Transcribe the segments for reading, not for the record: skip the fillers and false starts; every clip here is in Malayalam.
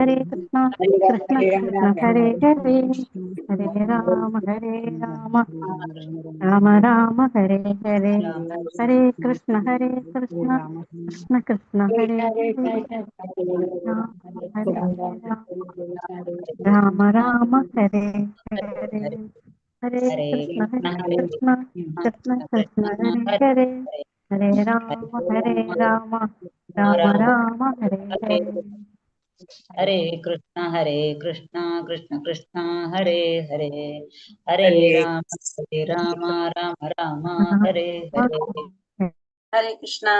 Hare Krishna, Krishna Krishna Hare Hare, Hare Rama, Rama Rama, Hare Hare, Hare Krishna, Krishna Krishna Hare Hare, Hare Rama, Rama Rama, Hare Hare, Hare Krishna, Krishna Krishna Hare Hare, Hare Rama, Rama Rama, Hare Hare. Hare Krishna, Krishna Krishna, Hare Hare, Hare Rama, Rama Rama, Hare Hare. Hare Krishna,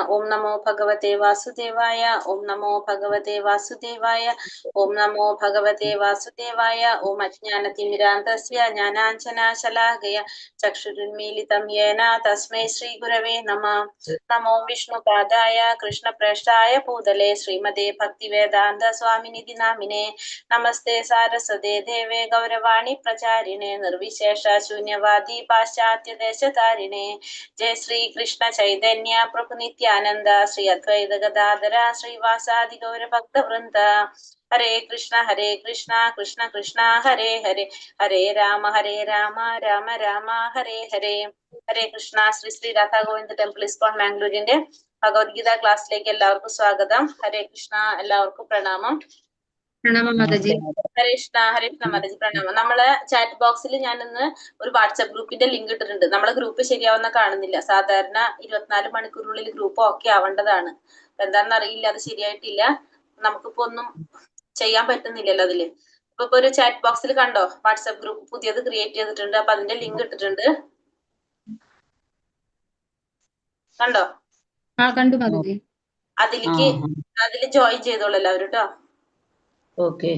Om Namo Bhagavate Vasudevaya, Om Namo Bhagavate Vasudevaya, Om Namo Bhagavate Vasudevaya, Om Ajnanatimidandasya Jnananjana Shalakaya, Chakshurunmilitam Yena Tasmai Shri Gurave Namah. Namo Vishnu Padaya, Krishna Prasthaya Pudale, Srimade Bhaktivedanta Swaminidhi Namine, Namaste Saraswate Deve Gauravani Pracharine, Nirvishesha Shunyavadi Paschatya Deshatarine. जय श्री कृष्ण चैतन्य प्रभु नित्यानंद श्री अद्वैत गदाधर श्रीवासादि गौर भक्त वृंद हरे कृष्ण कृष्ण कृष्ण हरे हरे, हरे राम राम राम हरे हरे. ഹരേ കൃഷ്ണ. ശ്രീ ശ്രീ രാധാ ഗോവിന്ദ ടെമ്പിൾ ഇസ്കോൺ മാംഗ്ലൂരിന്റെ ഭഗവത്ഗീത ക്ലാസ്സിലേക്ക് എല്ലാവർക്കും സ്വാഗതം. ഹരേ കൃഷ്ണ. എല്ലാവർക്കും പ്രണാമം. മാതാജി. ഹരേ കൃഷ്ണ മാതാജി പ്രണാമം. നമ്മള് ചാറ്റ് ബോക്സിൽ ഞാനിന്ന് ഒരു വാട്സ്ആപ്പ് ഗ്രൂപ്പിന്റെ ലിങ്ക് ഇട്ടിട്ടുണ്ട്. നമ്മളെ ഗ്രൂപ്പ് ശരിയാവുന്ന കാണുന്നില്ല. സാധാരണ 24 മണിക്കൂറിനുള്ളിൽ ഗ്രൂപ്പ് ഓക്കെ ആവേണ്ടതാണ്. എന്താണെന്ന് അറിയില്ല, അത് ശരിയായിട്ടില്ല. നമുക്കിപ്പോ ഒന്നും ചെയ്യാൻ പറ്റുന്നില്ലല്ലോ അതില്. ഇപ്പൊ ഒരു ചാറ്റ് ബോക്സിൽ കണ്ടോ, വാട്സ്ആപ്പ് ഗ്രൂപ്പ് പുതിയത് ക്രിയേറ്റ് ചെയ്തിട്ടുണ്ട്. അപ്പൊ അതിന്റെ ലിങ്ക് ഇട്ടിട്ടുണ്ട്. കണ്ടോ? കണ്ടു മാതാജി. അതില് ജോയിൻ ചെയ്തോളൂ എല്ലാവരും കേട്ടോ. ഓക്കെ.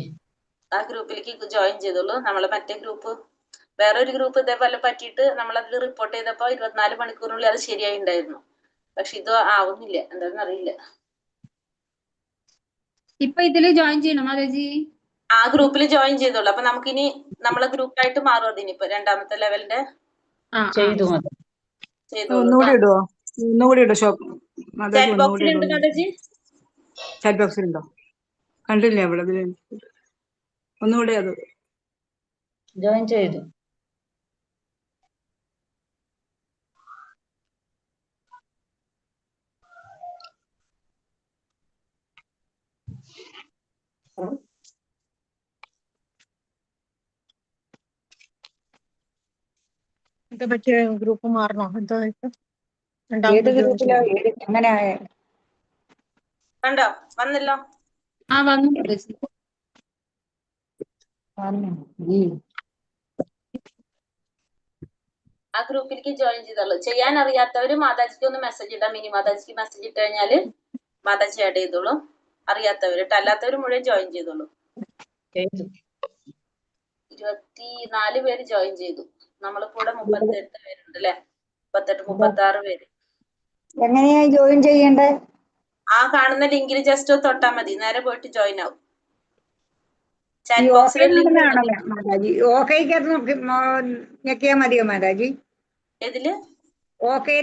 ആ ഗ്രൂപ്പിലേക്ക് ജോയിൻ ചെയ്തോളൂ. നമ്മളെ മറ്റേ ഗ്രൂപ്പ്, വേറൊരു ഗ്രൂപ്പ് ഇതേപോലെ പറ്റിയിട്ട് നമ്മളതിൽ റിപ്പോർട്ട് ചെയ്തപ്പോ 24 മണിക്കൂറിനുള്ളിൽ അത് ശരിയായി ഉണ്ടായിരുന്നു. പക്ഷെ ഇത് ആവുന്നില്ല, എന്താണെന്ന് അറിയില്ല. ഇപ്പൊ ഇതില് ജോയിൻ ചെയ്യണം മാതാജി. ആ ഗ്രൂപ്പിൽ ജോയിൻ ചെയ്തോളൂ. അപ്പൊ നമുക്കിനി നമ്മളെ ഗ്രൂപ്പായിട്ട് മാറും. അതിനിപ്പോ രണ്ടാമത്തെ ലെവലിന്റെ ചെയ്തു. ഒന്നുകൂടി ഇടുവോ? ഒന്നുകൂടി ഇടോ ഷോപ്പ് ചാറ്റ് ബോക്സിലുണ്ട് മാതാജി. ചാറ്റ് ബോക്സിലുണ്ടോ? കണ്ടില്ല അവിടെ. ഒന്നുകൂടി അത് ജോയിൻ ചെയ്തു. പറ്റിയ ഗ്രൂപ്പ് മാറണോ? ഏത് ഗ്രൂപ്പിലോ അങ്ങനെ കണ്ടോ? വന്നല്ലോ. വന്നു. ആ ഗ്രൂപ്പിലേക്ക് ജോയിൻ ചെയ്തോളൂ. ചെയ്യാൻ അറിയാത്തവര് മാതാജിക്ക് ഒന്ന് മെസ്സേജ് ഇടാം. മിനി മാതാജിക്ക് മെസ്സേജ് ഇട്ട് കഴിഞ്ഞാല് മാതാജി ആഡ് ചെയ്തോളൂ. അറിയാത്തവര്, അല്ലാത്തവര് മുഴുവൻ ജോയിൻ ചെയ്തോളൂ. 24 പേര് ജോയിൻ ചെയ്തു. നമ്മളിപ്പോ 38 പേരുണ്ട് അല്ലെ? 36 പേര്. എങ്ങനെയാ ജോയിൻ ചെയ്യണ്ടേ? ആ കാണുന്ന ലിങ്കിൽ ജസ്റ്റ് തൊട്ടാ മതി, നേരെ പോയിട്ട് ജോയിൻ ആവും. ചാറ്റ് ബോക്സിൽ ഞെക്കിയാ മതിയോ മാതാജി? ഏതില്? Okay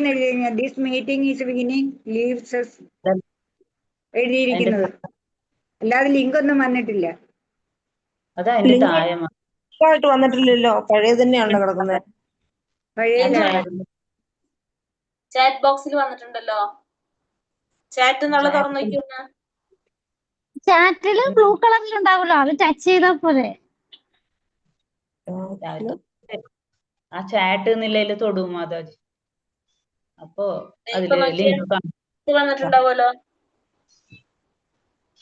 this meeting is beginning leaves എഴുതിയിരിക്കുന്നത്. അല്ലാതെ ലിങ്ക് ഒന്നും വന്നിട്ടില്ല. ായിട്ട് വന്നിട്ടില്ലല്ലോ. പഴയ തന്നെയാണല്ലോ കിടക്കുന്നത്. ചാറ്റ് ബോക്സിൽ വന്നിട്ടുണ്ടല്ലോ. ചാറ്റ് എന്നുള്ള തുറന്നു നോക്കിയൊന്ന്. ചാറ്റില് ബ്ലൂ കളറിൽ ഉണ്ടാവുമല്ലോ, അത് ടച്ച് ചെയ്താൽ പോലെ. ആ ചാറ്റ് എന്നില്ല തൊടും മാതാജി. അപ്പൊ അതില് വന്നിട്ടുണ്ടാവുമല്ലോ.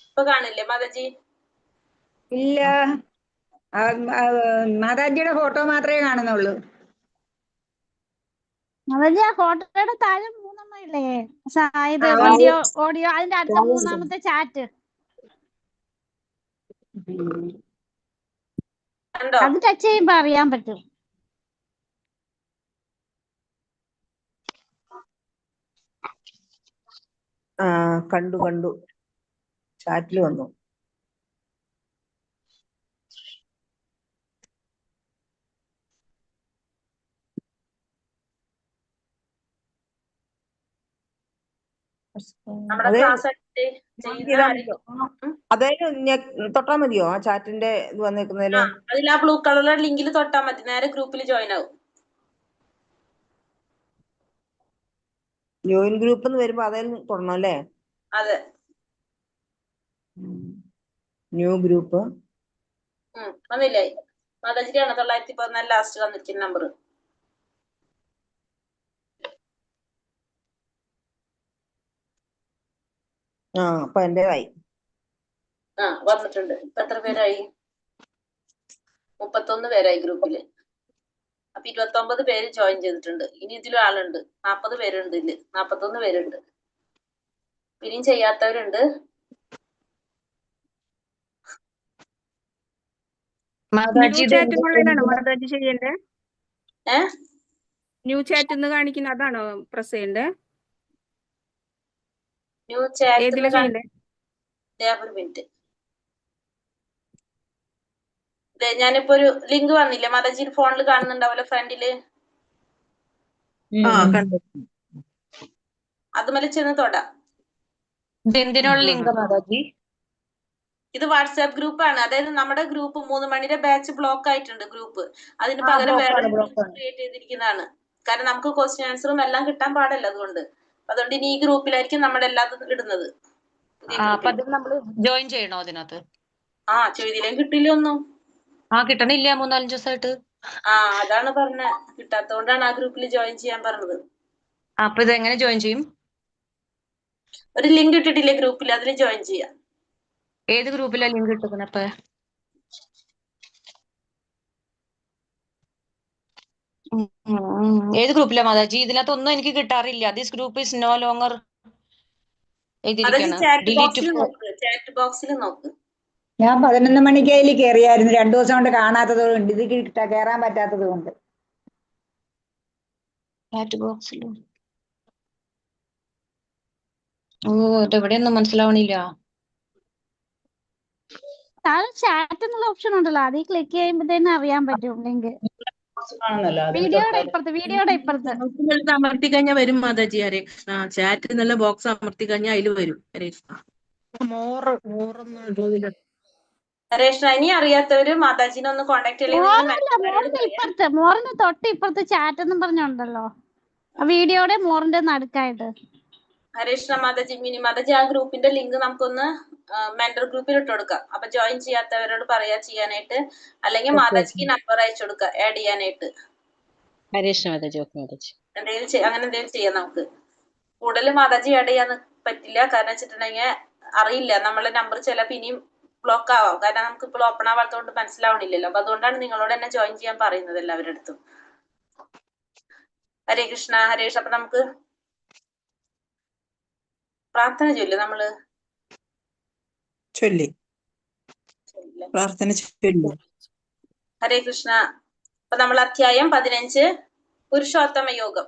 ഇപ്പൊ കാണില്ലേ മാതാജി? ഇല്ല, മാതാജിയുടെ ഫോട്ടോ മാത്രമേ കാണുന്നുള്ളൂ. മാതാജി, ആ ഫോട്ടോയുടെ താഴെ 3 ഇല്ലേ? ഇത് വീഡിയോ, ഓഡിയോ, അതിന്റെ അടുത്ത 3-ാമത്തെ ചാറ്റ്. അത് ടച്ച് ചെയ്യുമ്പോ അറിയാൻ പറ്റും. കണ്ടു ചാറ്റിൽ വന്നു. നമ്മുടെ അതെ ക്ലാസ് ചെയ്യുന്ന അതായത് തൊട്ടാ മതിയോ ആ ചാറ്റിന്റെ ഇത് വന്നേക്കുന്നതില്? അതിൽ ആ ബ്ലൂ കളറിലെ ലിങ്കിൽ തൊട്ടാൽ മതി, നേരെ ഗ്രൂപ്പിൽ ജോയിൻ ആവും. ജോയിൻ ഗ്രൂപ്പ് എന്ന് വരുമ്പോ അതിൽ തൊടണം അല്ലേ? അതെ. ന്യൂ ഗ്രൂപ്പ് വന്നില്ലേ മാതാജിയാണ് 914 ലാസ്റ്റ് വന്നിരിക്കുന്ന നമ്പർ. അപ്പൊ എന്റേതായി. വന്നിട്ടുണ്ട്. ഇപ്പൊ എത്ര പേരായി? 31 പേരായി ഗ്രൂപ്പില്. അപ്പൊ 29 പേര് ജോയിൻ ചെയ്തിട്ടുണ്ട്. ഇനി ഇതിലും ആളുണ്ട്, 40 പേരുണ്ട് ഇതില്, 41 പേരുണ്ട്. പിന്നെയും ചെയ്യാത്തവരുണ്ട്. ന്യൂ ചാറ്റ് എന്ന് കാണിക്കുന്ന അതാണോ പ്രസ് ചെയ്യണ്ടേ? ന്യൂ ചാറ്റ് ഒരു മിനിറ്റ്. ഞാനിപ്പോ ഒരു ലിങ്ക് വന്നില്ലേ മാതാജി ഫോണിൽ കാണുന്നുണ്ടാവല്ലോ ഫ്രണ്ടില്, അതുമല്ല ചെന്ന് തൊടാം. എന്തിനുള്ള ലിങ്ക് മാതാജി? ഇത് വാട്സാപ്പ് ഗ്രൂപ്പാണ്. അതായത് നമ്മുടെ ഗ്രൂപ്പ് 3 മണിയുടെ ബാച്ച് ബ്ലോക്ക് ആയിട്ടുണ്ട് ഗ്രൂപ്പ്. അതിന് പകരം വേറെ ക്രിയേറ്റ് ചെയ്തിരിക്കുന്നതാണ്. കാരണം നമുക്ക് ക്വസ്റ്റ്യൻ ആൻസറും എല്ലാം കിട്ടാൻ പാടില്ല. അതുകൊണ്ട് ഇനി ഈ ഗ്രൂപ്പിലായിരിക്കും നമ്മുടെ എല്ലാതും ഇടുന്നത്. ജോയിൻ ചെയ്യണോ അതിനകത്ത്? ചെയ്തില്ലേം കിട്ടില്ല ഒന്നും. കിട്ടണില്ല 3-4 ദിവസമായിട്ട്. അതാണ് പറഞ്ഞ, കിട്ടാത്തോണ്ടാണ് ആ ഗ്രൂപ്പിൽ ജോയിൻ ചെയ്യാൻ പറഞ്ഞത്. അപ്പൊ ഇത് എങ്ങനെ ജോയിൻ ചെയ്യും? ഒരു ലിങ്ക് ഇട്ടിട്ടില്ലേ ഗ്രൂപ്പിൽ, അതിൽ ജോയിൻ ചെയ്യാം. ഏത് ഗ്രൂപ്പിലാ ലിങ്ക് ഇട്ടിരിക്കുന്നത്? അപ്പൊ ഏത് ഗ്രൂപ്പിലാ മാതാജി? ഇതിനകത്ത് ഒന്നും എനിക്ക് കിട്ടാറില്ല. This group is no longer. Chat ബോക്സിൽ നോക്ക്. ഞാൻ 11 മണിക്ക് അതിൽ കയറിയായിരുന്നു. 2 ദിവസം കൊണ്ട് കാണാത്തത് കൊണ്ട്, ഇത് കയറാൻ പറ്റാത്തത് കൊണ്ട്. ചാറ്റ് ബോക്സിൽ എവിടെയൊന്നും മനസ്സിലാവണില്ല. ചാറ്റ് എന്നുള്ള ഓപ്ഷൻ ഉണ്ടല്ലോ, അതിൽ ക്ലിക്ക് ചെയ്യുമ്പോഴത്തേനും അറിയാൻ പറ്റും ലിങ്ക്. വീഡിയോയുടെ ഇപ്പുറത്ത് അമർത്തി കഴിഞ്ഞാൽ വരും മാതാജി. ഹരേ കൃഷ്ണ. ചാറ്റ് എന്നുള്ള ബോക്സ് അമർത്തി കഴിഞ്ഞാൽ അതിൽ വരും. ഹരേ കൃഷ്ണ. ഹരേ കൃഷ്ണ. ഇനി അറിയാത്തവര് മാതാജിനെ ഒന്ന് കോണ്ടാക്ട് ഇപ്പുറത്ത് മോറിന് തൊട്ട് ഇപ്പുറത്ത് ചാറ്റ് എന്നും പറഞ്ഞുണ്ടല്ലോ, വീഡിയോയുടെ മോറിന്റെ നടുക്കായിട്ട്. ഹരേ കൃഷ്ണ. മാതാജി ആ ഗ്രൂപ്പിന്റെ ലിങ്ക് നമുക്കൊന്ന് മെന്റർ ഗ്രൂപ്പിൽ ഇട്ട് കൊടുക്കാം. അപ്പൊ ജോയിൻ ചെയ്യാത്തവരോട് പറയാ ചെയ്യാനായിട്ട്, അല്ലെങ്കിൽ മാതാജിക്ക് നമ്പർ അയച്ചു കൊടുക്കുക ആഡ് ചെയ്യാനായിട്ട്. അങ്ങനെ എന്തെങ്കിലും ചെയ്യാം. നമുക്ക് കൂടുതൽ മാതാജി ആഡ് ചെയ്യാൻ പറ്റില്ല. കാരണം വെച്ചിട്ടുണ്ടെങ്കിൽ അറിയില്ല, നമ്മളെ നമ്പർ ചിലപ്പോൾ ഇനിയും ബ്ലോക്ക് ആവാം. കാരണം നമുക്ക് ഇപ്പോൾ ഓപ്പൺ ആവാത്തതുകൊണ്ട് മനസ്സിലാവണില്ലല്ലോ. അപ്പൊ അതുകൊണ്ടാണ് നിങ്ങളോട് തന്നെ ജോയിൻ ചെയ്യാൻ പറയുന്നത് എല്ലാവരുടെ അടുത്തും. ഹരേ കൃഷ്ണ. ഹരേ കൃഷ്ണ. അപ്പൊ നമുക്ക് പ്രാർത്ഥന ചൊല്ലു. നമ്മള് പ്രാർത്ഥന ചൊല്ലു. ഹരേ കൃഷ്ണ. അപ്പൊ നമ്മൾ അധ്യായം 15 പുരുഷോത്തമ യോഗം.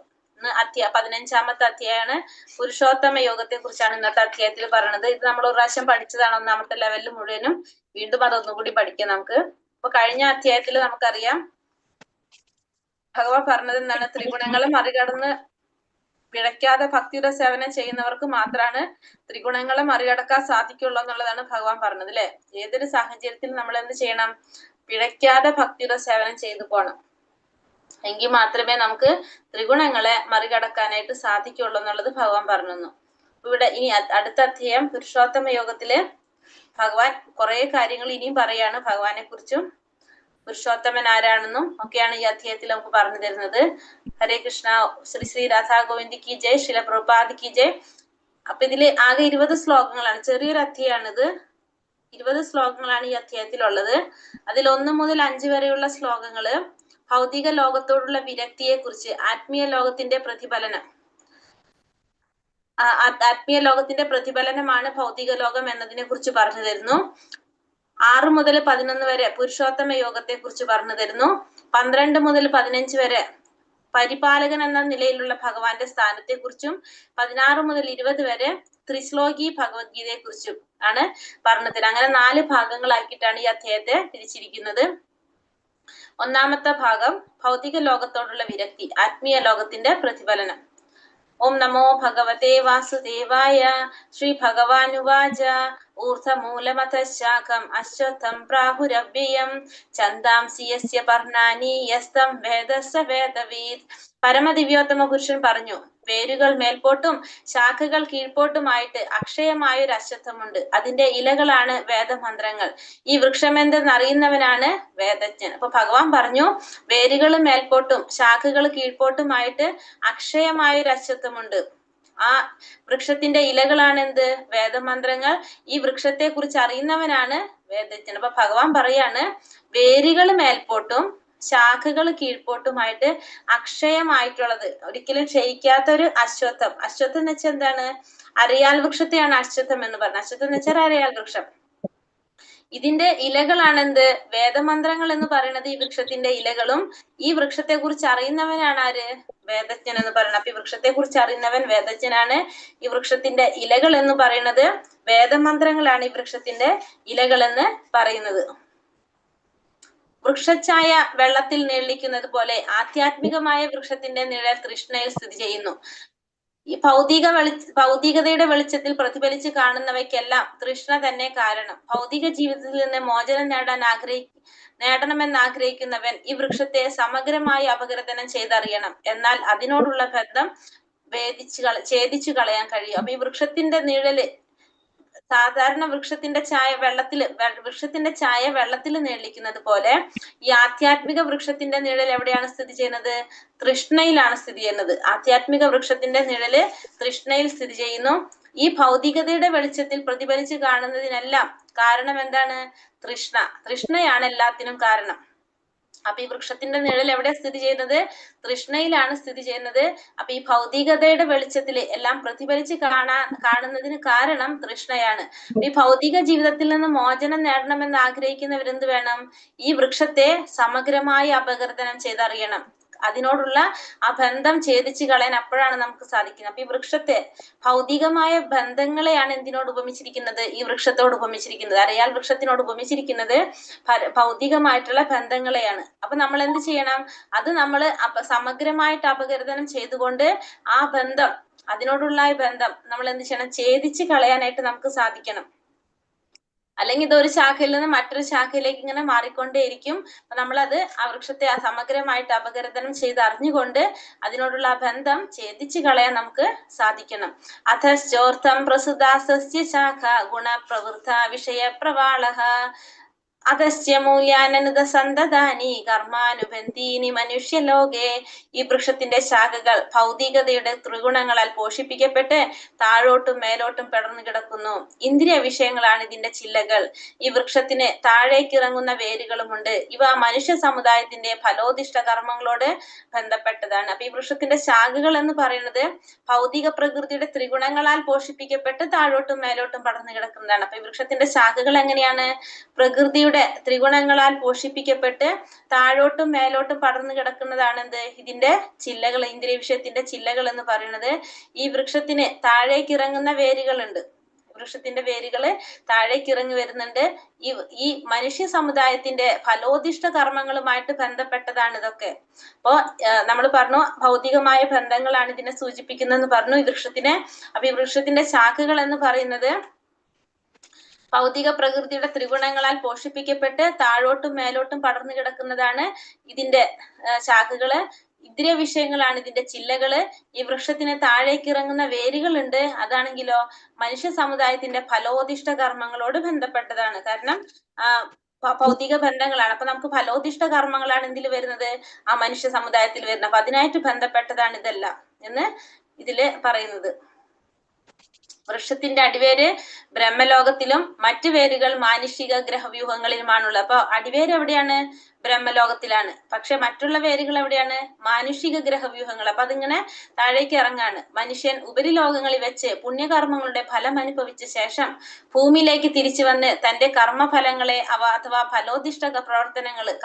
15ാമത്തെ അധ്യായമാണ്. പുരുഷോത്തമ യോഗത്തെ കുറിച്ചാണ് ഇന്നത്തെ അധ്യായത്തിൽ പറയുന്നത്. ഇത് നമ്മൾ ഒരു പ്രാവശ്യം പഠിച്ചതാണ് 1ാമത്തെ ലെവലിൽ മുഴുവനും. വീണ്ടും അതൊന്നുകൂടി പഠിക്കാം നമുക്ക്. അപ്പൊ കഴിഞ്ഞ അധ്യായത്തിൽ നമുക്കറിയാം ഭഗവാൻ പറഞ്ഞത് എന്താണ്? ത്രിഗുണങ്ങളെ മറികടന്ന് പിഴയ്ക്കാതെ ഭക്തിയുടെ സേവനം ചെയ്യുന്നവർക്ക് മാത്രമാണ് ത്രിഗുണങ്ങളെ മറികടക്കാൻ സാധിക്കുള്ളൂ എന്നുള്ളതാണ് ഭഗവാൻ പറഞ്ഞത് അല്ലെ. ഏതൊരു സാഹചര്യത്തിലും നമ്മൾ എന്ത് ചെയ്യണം? പിഴയ്ക്കാതെ ഭക്തിയുടെ സേവനം ചെയ്തു പോകണം. എങ്കിൽ മാത്രമേ നമുക്ക് ത്രിഗുണങ്ങളെ മറികടക്കാനായിട്ട് സാധിക്കുള്ളൂ എന്നുള്ളത് ഭഗവാൻ പറഞ്ഞു. ഇവിടെ ഇനി അടുത്ത അധ്യായം പുരുഷോത്തമ യോഗത്തില് ഭഗവാൻ കുറെ കാര്യങ്ങൾ ഇനിയും പറയാണ്. ഭഗവാനെ കുറിച്ചും പുരുഷോത്തമൻ ആരാണെന്നും ഒക്കെയാണ് ഈ അധ്യായത്തിൽ നമുക്ക് പറഞ്ഞു തരുന്നത്. ഹരേ കൃഷ്ണ. ശ്രീ ശ്രീ രാധാ ഗോവിന്ദ് കി ജയ്. ശില പ്രഭുപാദ് കി ജയ്. അപ്പൊ ഇതില് ആകെ 20 ശ്ലോകങ്ങളാണ്. ചെറിയൊരു അധ്യായമാണിത്. 20 ശ്ലോകങ്ങളാണ് ഈ അധ്യായത്തിലുള്ളത്. അതിൽ 1 മുതൽ 5 വരെയുള്ള ശ്ലോകങ്ങള് ഭൗതിക ലോകത്തോടുള്ള വിരക്തിയെ കുറിച്ച്, ആത്മീയ ലോകത്തിന്റെ പ്രതിഫലനം, ആത്മീയ ലോകത്തിന്റെ പ്രതിഫലനമാണ് ഭൗതിക ലോകം എന്നതിനെ കുറിച്ച് പറഞ്ഞു തരുന്നു. 6 മുതൽ 11 വരെ പുരുഷോത്തമ യോഗത്തെ കുറിച്ച് പറഞ്ഞു തരുന്നു. 12 മുതൽ 15 വരെ പരിപാലകൻ എന്ന നിലയിലുള്ള ഭഗവാന്റെ സ്ഥാനത്തെ കുറിച്ചും 16 മുതൽ 20 വരെ ത്രിശ്ലോകി ഭഗവത്ഗീതയെ കുറിച്ചും ആണ് പറഞ്ഞു തരുന്നത്. അങ്ങനെ 4 ഭാഗങ്ങളാക്കിയിട്ടാണ് ഈ അധ്യായത്തെ തിരിച്ചിരിക്കുന്നത്. 1ാമത്തെ ഭാഗം ഭൗതിക ലോകത്തോടുള്ള വിരക്തി, ആത്മീയ ലോകത്തിന്റെ പ്രതിഫലനം. ഓം നമോ ഭഗവതേ വാസുദേവായ. ശ്രീ ഭഗവാനുവാച ഊർധമൂലമധഃശാഖം അശ്വത്ഥം പ്രാഹുരവ്യയം ഛന്ദാംസി യസ്യ പർണാനി യസ്തം വേദഃ സ വേദവിദ്. പരമദിവ്യോത്തമ പുരുഷൻ പറഞ്ഞു, വേരുകൾ മേൽപോട്ടും ശാഖകൾ കീഴ്പോട്ടുമായിട്ട് അക്ഷയമായൊരു അശ്വത്ഥമുണ്ട്. അതിന്റെ ഇലകളാണ് വേദമന്ത്രങ്ങൾ. ഈ വൃക്ഷം എന്തെന്നറിയുന്നവനാണ് വേദജ്ഞൻ. അപ്പൊ ഭഗവാൻ പറഞ്ഞു, വേരുകൾ മേൽപോട്ടും ശാഖകൾ കീഴ്പോട്ടുമായിട്ട് അക്ഷയമായൊരു അശ്വത്ഥമുണ്ട്. ആ വൃക്ഷത്തിന്റെ ഇലകളാണ് എന്ത്? വേദമന്ത്രങ്ങൾ. ഈ വൃക്ഷത്തെ കുറിച്ച് അറിയുന്നവനാണ് വേദജ്ഞൻ. അപ്പൊ ഭഗവാൻ പറയാണ്, വേരുകൾ മേൽപോട്ടും ശാഖകൾ കീഴ്പോട്ടുമായിട്ട് അക്ഷയമായിട്ടുള്ളത്, ഒരിക്കലും ക്ഷയിക്കാത്തൊരു അശ്വത്ഥം. അശ്വത്ഥം എന്ന് വെച്ചാൽ എന്താണ്? അരയാൽ വൃക്ഷത്തെയാണ് അശ്വത്ഥം എന്ന് പറഞ്ഞത്. അശ്വത്ഥം എന്ന് വെച്ചാൽ അരയാൽ വൃക്ഷം. ഇതിന്റെ ഇലകളാണ് എന്ത്? വേദമന്ത്രങ്ങൾ എന്ന് പറയുന്നത് ഈ വൃക്ഷത്തിന്റെ ഇലകളും. ഈ വൃക്ഷത്തെ കുറിച്ച് അറിയുന്നവനാണ് ആര്? വേദജ്ഞൻ എന്ന് പറയുന്നത്. അപ്പൊ ഈ വൃക്ഷത്തെ കുറിച്ച് അറിയുന്നവൻ വേദജ്ഞനാണ്. ഈ വൃക്ഷത്തിന്റെ ഇലകൾ എന്ന് പറയുന്നത് വേദമന്ത്രങ്ങളാണ്. ഈ വൃക്ഷത്തിന്റെ ഇലകൾ എന്ന് പറയുന്നത്. വൃക്ഷഛായ വെള്ളത്തിൽ നീളിക്കുന്നത് പോലെ ആധ്യാത്മികമായ വൃക്ഷത്തിന്റെ നിഴൽ തൃഷ്ണയിൽ സ്ഥിതി ചെയ്യുന്നു. ഈ ഭൗതികതയുടെ വെളിച്ചത്തിൽ പ്രതിഫലിച്ച് കാണുന്നവയ്ക്കെല്ലാം തൃഷ്ണ തന്നെ കാരണം. ഭൗതിക ജീവിതത്തിൽ നിന്ന് മോചനം നേടണമെന്ന് ആഗ്രഹിക്കുന്നവൻ ഈ വൃക്ഷത്തെ സമഗ്രമായി അപഗ്രഥനം ചെയ്തറിയണം. എന്നാൽ അതിനോടുള്ള ബന്ധം ഛേദിച്ചു കളയാൻ കഴിയും. അപ്പൊ ഈ വൃക്ഷത്തിന്റെ നിഴല്, സാധാരണ വൃക്ഷത്തിന്റെ ഛായ വെള്ളത്തിൽ നീളിക്കുന്നത് പോലെ ഈ ആധ്യാത്മിക വൃക്ഷത്തിന്റെ നിഴൽ എവിടെയാണ് സ്ഥിതി ചെയ്യുന്നത്? തൃഷ്ണയിലാണ് സ്ഥിതി ചെയ്യുന്നത്. ആധ്യാത്മിക വൃക്ഷത്തിന്റെ നിഴല് തൃഷ്ണയിൽ സ്ഥിതി ചെയ്യുന്നു. ഈ ഭൗതികതയുടെ വെളിച്ചത്തിൽ പ്രതിഫലിച്ച് കാണുന്നതിനെല്ലാം കാരണം എന്താണ്? തൃഷ്ണയാണ് എല്ലാത്തിനും കാരണം. അപ്പൊ ഈ വൃക്ഷത്തിന്റെ നിഴൽ എവിടെ സ്ഥിതി ചെയ്യുന്നത്? തൃഷ്ണയിലാണ് സ്ഥിതി ചെയ്യുന്നത്. അപ്പൊ ഈ ഭൗതികതയുടെ വെളിച്ചത്തിൽ എല്ലാം പ്രതിഫലിച്ച് കാണുന്നതിന് കാരണം തൃഷ്ണയാണ്. ഈ ഭൗതിക ജീവിതത്തിൽ നിന്ന് മോചനം നേടണമെന്ന് ആഗ്രഹിക്കുന്നവരെന്ത് വേണം? ഈ വൃക്ഷത്തെ സമഗ്രമായി അപഗ്രഥനം ചെയ്തറിയണം. അതിനോടുള്ള ആ ബന്ധം ഛേദിച്ചു കളയാൻ അപ്പോഴാണ് നമുക്ക് സാധിക്കുന്നത്. അപ്പൊ ഈ വൃക്ഷത്തെ, ഭൗതികമായ ബന്ധങ്ങളെയാണ് എന്തിനോട് ഉപമിച്ചിരിക്കുന്നത്? ഈ വൃക്ഷത്തോട് ഉപമിച്ചിരിക്കുന്നത്. അരയാൽ വൃക്ഷത്തിനോട് ഉപമിച്ചിരിക്കുന്നത് ഭൗതികമായിട്ടുള്ള ബന്ധങ്ങളെയാണ്. അപ്പൊ നമ്മൾ എന്ത് ചെയ്യണം? അത് നമ്മൾ സമഗ്രമായിട്ട് അപഗ്രഥനം ചെയ്തുകൊണ്ട് ആ ബന്ധം, അതിനോടുള്ള ഈ ബന്ധം നമ്മൾ എന്ത് ചെയ്യണം? ഛേദിച്ച് കളയാനായിട്ട് നമുക്ക് സാധിക്കണം. അല്ലെങ്കിൽ ഇതൊരു ശാഖയിൽ നിന്ന് മറ്റൊരു ശാഖയിലേക്ക് ഇങ്ങനെ മാറിക്കൊണ്ടേയിരിക്കും. അപ്പൊ നമ്മളത് ആ വൃക്ഷത്തെ സമഗ്രമായിട്ട് അപഗ്രഥനം ചെയ്ത് അറിഞ്ഞുകൊണ്ട് അതിനോടുള്ള ആ ബന്ധം ഛേദിച്ചു കളയാൻ നമുക്ക് സാധിക്കണം. അധശ്ചോർത്ഥം പ്രസുദാസസ്യ ശാഖ ഗുണപ്രവൃത്ത വിഷയ പ്രവാളഃ അധശ്ച മൂല്യാനനുദ സന്തതാനി കർമാനുബന്ധീനി മനുഷ്യലോകേ. ഈ വൃക്ഷത്തിന്റെ ശാഖകൾ ഭൗതികതയുടെ ത്രിഗുണങ്ങളാൽ പോഷിപ്പിക്കപ്പെട്ട് താഴോട്ടും മേലോട്ടും പടർന്നു കിടക്കുന്നു. ഇന്ദ്രിയ വിഷയങ്ങളാണ് ഇതിന്റെ ചില്ലകൾ. ഈ വൃക്ഷത്തിന് താഴേക്കിറങ്ങുന്ന വേരുകളുമുണ്ട്. ഇവ മനുഷ്യ സമുദായത്തിന്റെ ഫലോദിഷ്ട കർമ്മങ്ങളോട് ബന്ധപ്പെട്ടതാണ്. അപ്പൊ ഈ വൃക്ഷത്തിന്റെ ശാഖകൾ എന്ന് പറയുന്നത് ഭൗതിക പ്രകൃതിയുടെ ത്രിഗുണങ്ങളാൽ പോഷിപ്പിക്കപ്പെട്ട് താഴോട്ടും മേലോട്ടും പടർന്നു കിടക്കുന്നതാണ്. അപ്പൊ ഈ വൃക്ഷത്തിന്റെ ശാഖകൾ എങ്ങനെയാണ്? പ്രകൃതിയുടെ ത്രിഗുണങ്ങളാൽ പോഷിപ്പിക്കപ്പെട്ട് താഴോട്ടും മേലോട്ടും പടർന്നു കിടക്കുന്നതാണ് എന്ത്? ഇതിന്റെ ചില്ലകൾ, ഇന്ദ്രിയ വിഷയത്തിന്റെ ചില്ലകൾ എന്ന് പറയുന്നത്. ഈ വൃക്ഷത്തിന് താഴേക്ക് ഇറങ്ങുന്ന വേരുകളുണ്ട്. വൃക്ഷത്തിന്റെ വേരുകള് താഴേക്ക് ഇറങ്ങി വരുന്നുണ്ട്. ഈ മനുഷ്യ സമുദായത്തിന്റെ ഫലോദിഷ്ട കർമ്മങ്ങളുമായിട്ട് ബന്ധപ്പെട്ടതാണ് ഇതൊക്കെ. അപ്പോ നമ്മൾ പറഞ്ഞു ഭൗതികമായ ബന്ധങ്ങളാണ് ഇതിനെ സൂചിപ്പിക്കുന്നതെന്ന് പറഞ്ഞു ഈ വൃക്ഷത്തിനെ. അപ്പൊ ഈ വൃക്ഷത്തിന്റെ ശാഖകൾ എന്ന് പറയുന്നത് ഭൗതിക പ്രകൃതിയുടെ ത്രിഗുണങ്ങളാൽ പോഷിപ്പിക്കപ്പെട്ട് താഴോട്ടും മേലോട്ടും പടർന്നു കിടക്കുന്നതാണ് ഇതിന്റെ ശാഖകള്. ഇന്ദ്രിയ വിഷയങ്ങളാണ് ഇതിന്റെ ചില്ലകള്. ഈ വൃക്ഷത്തിന് താഴേക്ക് ഇറങ്ങുന്ന വേരുകളുണ്ട്. അതാണെങ്കിലോ മനുഷ്യ സമുദായത്തിന്റെ ഫലോദിഷ്ട കർമ്മങ്ങളോട് ബന്ധപ്പെട്ടതാണ്. കാരണം ഭൗതിക ബന്ധങ്ങളാണ്. അപ്പൊ നമുക്ക് ഫലോദിഷ്ട കർമ്മങ്ങളാണ് എന്തിൽ വരുന്നത്? ആ മനുഷ്യ സമുദായത്തിൽ വരുന്നത്. അപ്പൊ അതിനായിട്ട് ബന്ധപ്പെട്ടതാണ് ഇതെല്ലാം എന്ന് ഇതില് പറയുന്നത്. വൃക്ഷത്തിന്റെ അടിവേര് ബ്രഹ്മലോകത്തിലും മറ്റു വേരുകൾ മാനുഷിക ഗ്രഹവ്യൂഹങ്ങളിലുമാണുള്ളത്. അപ്പൊ അടിവേര് എവിടെയാണ്? ബ്രഹ്മലോകത്തിലാണ്. പക്ഷെ മറ്റുള്ള വേരുകൾ എവിടെയാണ്? മാനുഷിക ഗ്രഹവ്യൂഹങ്ങൾ. അപ്പൊ അതിങ്ങനെ താഴേക്ക് ഇറങ്ങാണ്. മനുഷ്യൻ ഉപരിലോകങ്ങളിൽ വെച്ച് പുണ്യകർമ്മങ്ങളുടെ ഫലം അനുഭവിച്ച ശേഷം ഭൂമിയിലേക്ക് തിരിച്ചു വന്ന് തന്റെ കർമ്മഫലങ്ങളെ അഥവാ ഫലോദിഷ്ട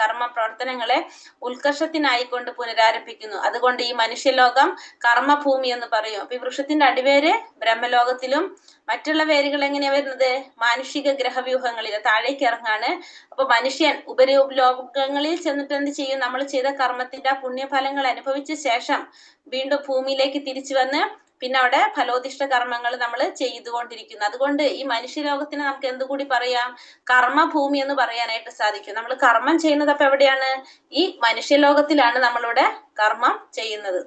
കർമ്മ പ്രവർത്തനങ്ങളെ ഉത്കർഷത്തിനായിക്കൊണ്ട് പുനരാരംഭിക്കുന്നു. അതുകൊണ്ട് ഈ മനുഷ്യലോകം കർമ്മഭൂമി എന്ന് പറയും. അപ്പൊ ഈ വൃക്ഷത്തിന്റെ അടിവേര് ബ്രഹ്മലോകത്തിലും മറ്റുള്ള വേരുകൾ എങ്ങനെയാ വരുന്നത്? മാനുഷിക ഗ്രഹവ്യൂഹങ്ങളിൽ താഴേക്ക് ഇറങ്ങാണ്. അപ്പൊ മനുഷ്യൻ ഉപരിലോകങ്ങളിൽ ചെന്നിട്ട് എന്ത് ചെയ്യും? നമ്മൾ ചെയ്ത കർമ്മത്തിന്റെ പുണ്യഫലങ്ങൾ അനുഭവിച്ച ശേഷം വീണ്ടും ഭൂമിയിലേക്ക് തിരിച്ചു വന്ന് പിന്നെ അവിടെ ഫലോദിഷ്ട കർമ്മങ്ങൾ നമ്മൾ ചെയ്തുകൊണ്ടിരിക്കുന്നു. അതുകൊണ്ട് ഈ മനുഷ്യലോകത്തിന് നമുക്ക് എന്തുകൂടി പറയാം, കർമ്മഭൂമി എന്ന് പറയാനായിട്ട് സാധിക്കും. നമ്മൾ കർമ്മം ചെയ്യുന്നത് അപ്പൊ എവിടെയാണ്? ഈ മനുഷ്യലോകത്തിലാണ് നമ്മളിവിടെ കർമ്മം ചെയ്യുന്നത്.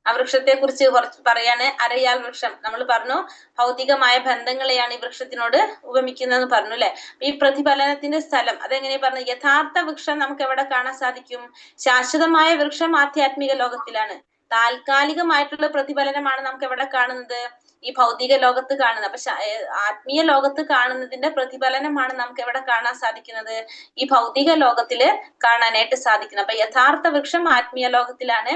ആ വൃക്ഷത്തെ കുറിച്ച് കുറച്ച് പറയാണ്. അരയാൽ വൃക്ഷം നമ്മൾ പറഞ്ഞു, ഭൗതികമായ ബന്ധങ്ങളെയാണ് ഈ വൃക്ഷത്തിനോട് ഉപമിക്കുന്നതെന്ന് പറഞ്ഞു അല്ലെ. ഈ പ്രതിഫലനത്തിന്റെ സ്ഥലം അതെങ്ങനെയാ പറഞ്ഞു? യഥാർത്ഥ വൃക്ഷം നമുക്ക് എവിടെ കാണാൻ സാധിക്കും? ശാശ്വതമായ വൃക്ഷം ആധ്യാത്മിക ലോകത്തിലാണ്. താൽക്കാലികമായിട്ടുള്ള പ്രതിഫലനമാണ് നമുക്ക് എവിടെ കാണുന്നത്? ഈ ഭൗതിക ലോകത്ത് കാണുന്നത്. അപ്പൊ ആത്മീയ ലോകത്ത് കാണുന്നതിന്റെ പ്രതിഫലനമാണ് നമുക്ക് എവിടെ കാണാൻ സാധിക്കുന്നത്? ഈ ഭൗതിക ലോകത്തില് കാണാനായിട്ട് സാധിക്കുന്നത്. അപ്പൊ യഥാർത്ഥ വൃക്ഷം ആത്മീയ ലോകത്തിലാണ്.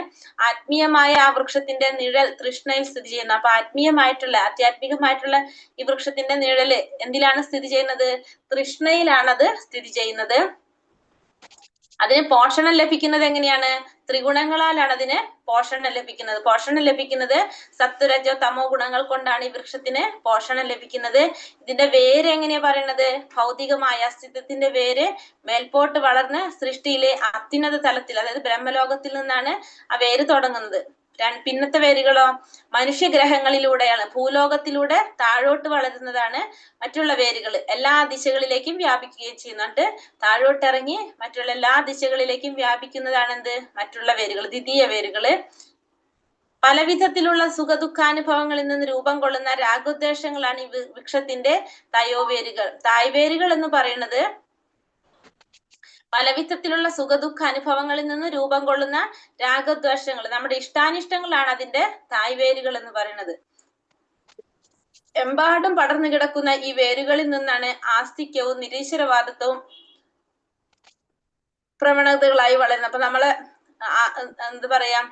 ആത്മീയമായ ആ വൃക്ഷത്തിന്റെ നിഴൽ തൃഷ്ണയിൽ സ്ഥിതി ചെയ്യുന്നു. അപ്പൊ ആത്മീയമായിട്ടുള്ള ആധ്യാത്മികമായിട്ടുള്ള ഈ വൃക്ഷത്തിന്റെ നിഴല് എന്തിലാണ് സ്ഥിതി ചെയ്യുന്നത്? തൃഷ്ണയിലാണ് അത് സ്ഥിതി ചെയ്യുന്നത്. അതിന് പോഷണം ലഭിക്കുന്നത് എങ്ങനെയാണ്? ത്രിഗുണങ്ങളാലാണ് അതിന് പോഷണം ലഭിക്കുന്നത്. പോഷണം ലഭിക്കുന്നത് സത്വരജോ തമോ ഗുണങ്ങൾ കൊണ്ടാണ് ഈ വൃക്ഷത്തിന് പോഷണം ലഭിക്കുന്നത്. ഇതിന്റെ വേര് എങ്ങനെയാ പറയുന്നത്? ഭൗതികമായ അസ്തിത്വത്തിന്റെ വേര് മേൽപോട്ട് വളർന്ന് സൃഷ്ടിയിലെ അത്യുന്നത തലത്തിൽ, അതായത് ബ്രഹ്മലോകത്തിൽ നിന്നാണ് ആ വേര് തുടങ്ങുന്നത്. പിന്നത്തെ വേരുകളോ മനുഷ്യഗ്രഹങ്ങളിലൂടെയാണ്, ഭൂലോകത്തിലൂടെ താഴോട്ട് വളരുന്നതാണ് മറ്റുള്ള വേരുകൾ. എല്ലാ ദിശകളിലേക്കും വ്യാപിക്കുകയും ചെയ്യുന്നുണ്ട്. താഴോട്ടിറങ്ങി മറ്റുള്ള എല്ലാ ദിശകളിലേക്കും വ്യാപിക്കുന്നതാണ് എന്ത്? മറ്റുള്ള വേരുകൾ, ദ്വിതീയ വേരുകള്. പലവിധത്തിലുള്ള സുഖദുഃഖാനുഭവങ്ങളിൽ നിന്ന് രൂപം കൊള്ളുന്ന രാഗോദ്വേഷങ്ങളാണ് ഈ വൃക്ഷത്തിന്റെ തയോവേരുകൾ. തായ്വേരുകൾ എന്ന് പറയുന്നത് പലവിധത്തിലുള്ള സുഖദുഃഖ അനുഭവങ്ങളിൽ നിന്ന് രൂപം കൊള്ളുന്ന രാഗദ്വേഷങ്ങൾ, നമ്മുടെ ഇഷ്ടാനിഷ്ടങ്ങളാണ് അതിന്റെ തായ്വേരുകൾ എന്ന് പറയുന്നത്. എമ്പാടും പടർന്നു കിടക്കുന്ന ഈ വേരുകളിൽ നിന്നാണ് ആസ്തിക്യവും നിരീശ്വരവാദത്വവും പ്രവണതകളായി വളരുന്നത്. അപ്പൊ നമ്മള് എന്ത് പറയാം,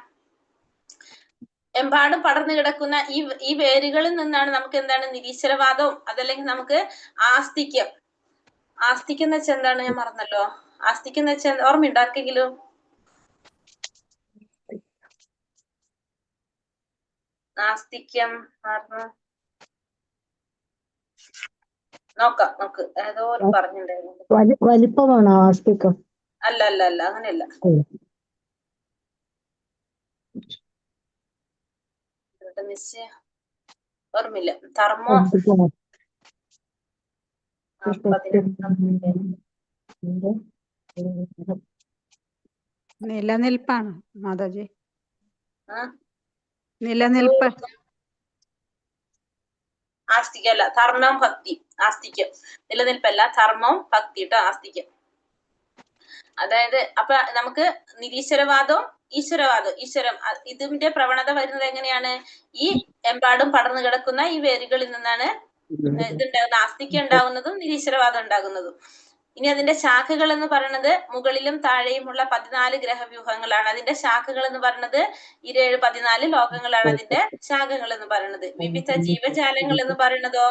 എമ്പാടും പടർന്നു കിടക്കുന്ന ഈ വേരുകളിൽ നിന്നാണ് നമുക്ക് എന്താണ് നിരീശ്വരവാദവും, അതല്ലെങ്കിൽ നമുക്ക് ആസ്തിക്യം. ആസ്തിക്യം എന്ന് വെച്ചാൽ എന്താണ്? ഞാൻ മറന്നല്ലോ. ആസ്തിക്യം എന്ന് വെച്ചാൽ ഓർമ്മയുണ്ടോ ആർക്കെങ്കിലും? നാസ്തിക്യം നോക്ക് ഏതോ പറഞ്ഞിട്ടുണ്ടായിരുന്നു. വലിപ്പമാണോ ആസ്തിക്യം? അല്ല അങ്ങനെയല്ല. ഓർമ്മയില്ല. ധർമ്മോ നിലനിൽപ്പാണ് മാതാജി. നിലനിൽപ്പ്. ആസ്തികല്ല, ധർമ്മം ഭക്തി. ആസ്തിക്യം നിലനിൽപ്പല്ല, ധർമ്മം ഭക്തി കേട്ടോ ആസ്തിക്യം. അതായത് അപ്പൊ നമുക്ക് നിരീശ്വരവാദവും ഈശ്വരം ഇതിന്റെ പ്രവണത വരുന്നത് എങ്ങനെയാണ്? ഈ എമ്പാടും പടർന്നു കിടക്കുന്ന ഈ വേരുകളിൽ നിന്നാണ് ഇതുണ്ടാകുന്ന ആസ്തിക്യം ഉണ്ടാകുന്നതും നിരീശ്വരവാദം ഉണ്ടാകുന്നതും. ഇനി അതിന്റെ ശാഖകൾ എന്ന് പറയുന്നത് മുകളിലും താഴെയുമുള്ള 14 ഗ്രഹവ്യൂഹങ്ങളാണ്. അതിന്റെ ശാഖകൾ എന്ന് പറയുന്നത് 14 ലോകങ്ങളാണ് അതിന്റെ ശാഖകൾ എന്ന് പറയുന്നത്. വിവിധ ജീവജാലങ്ങൾ എന്ന് പറയുന്നതോ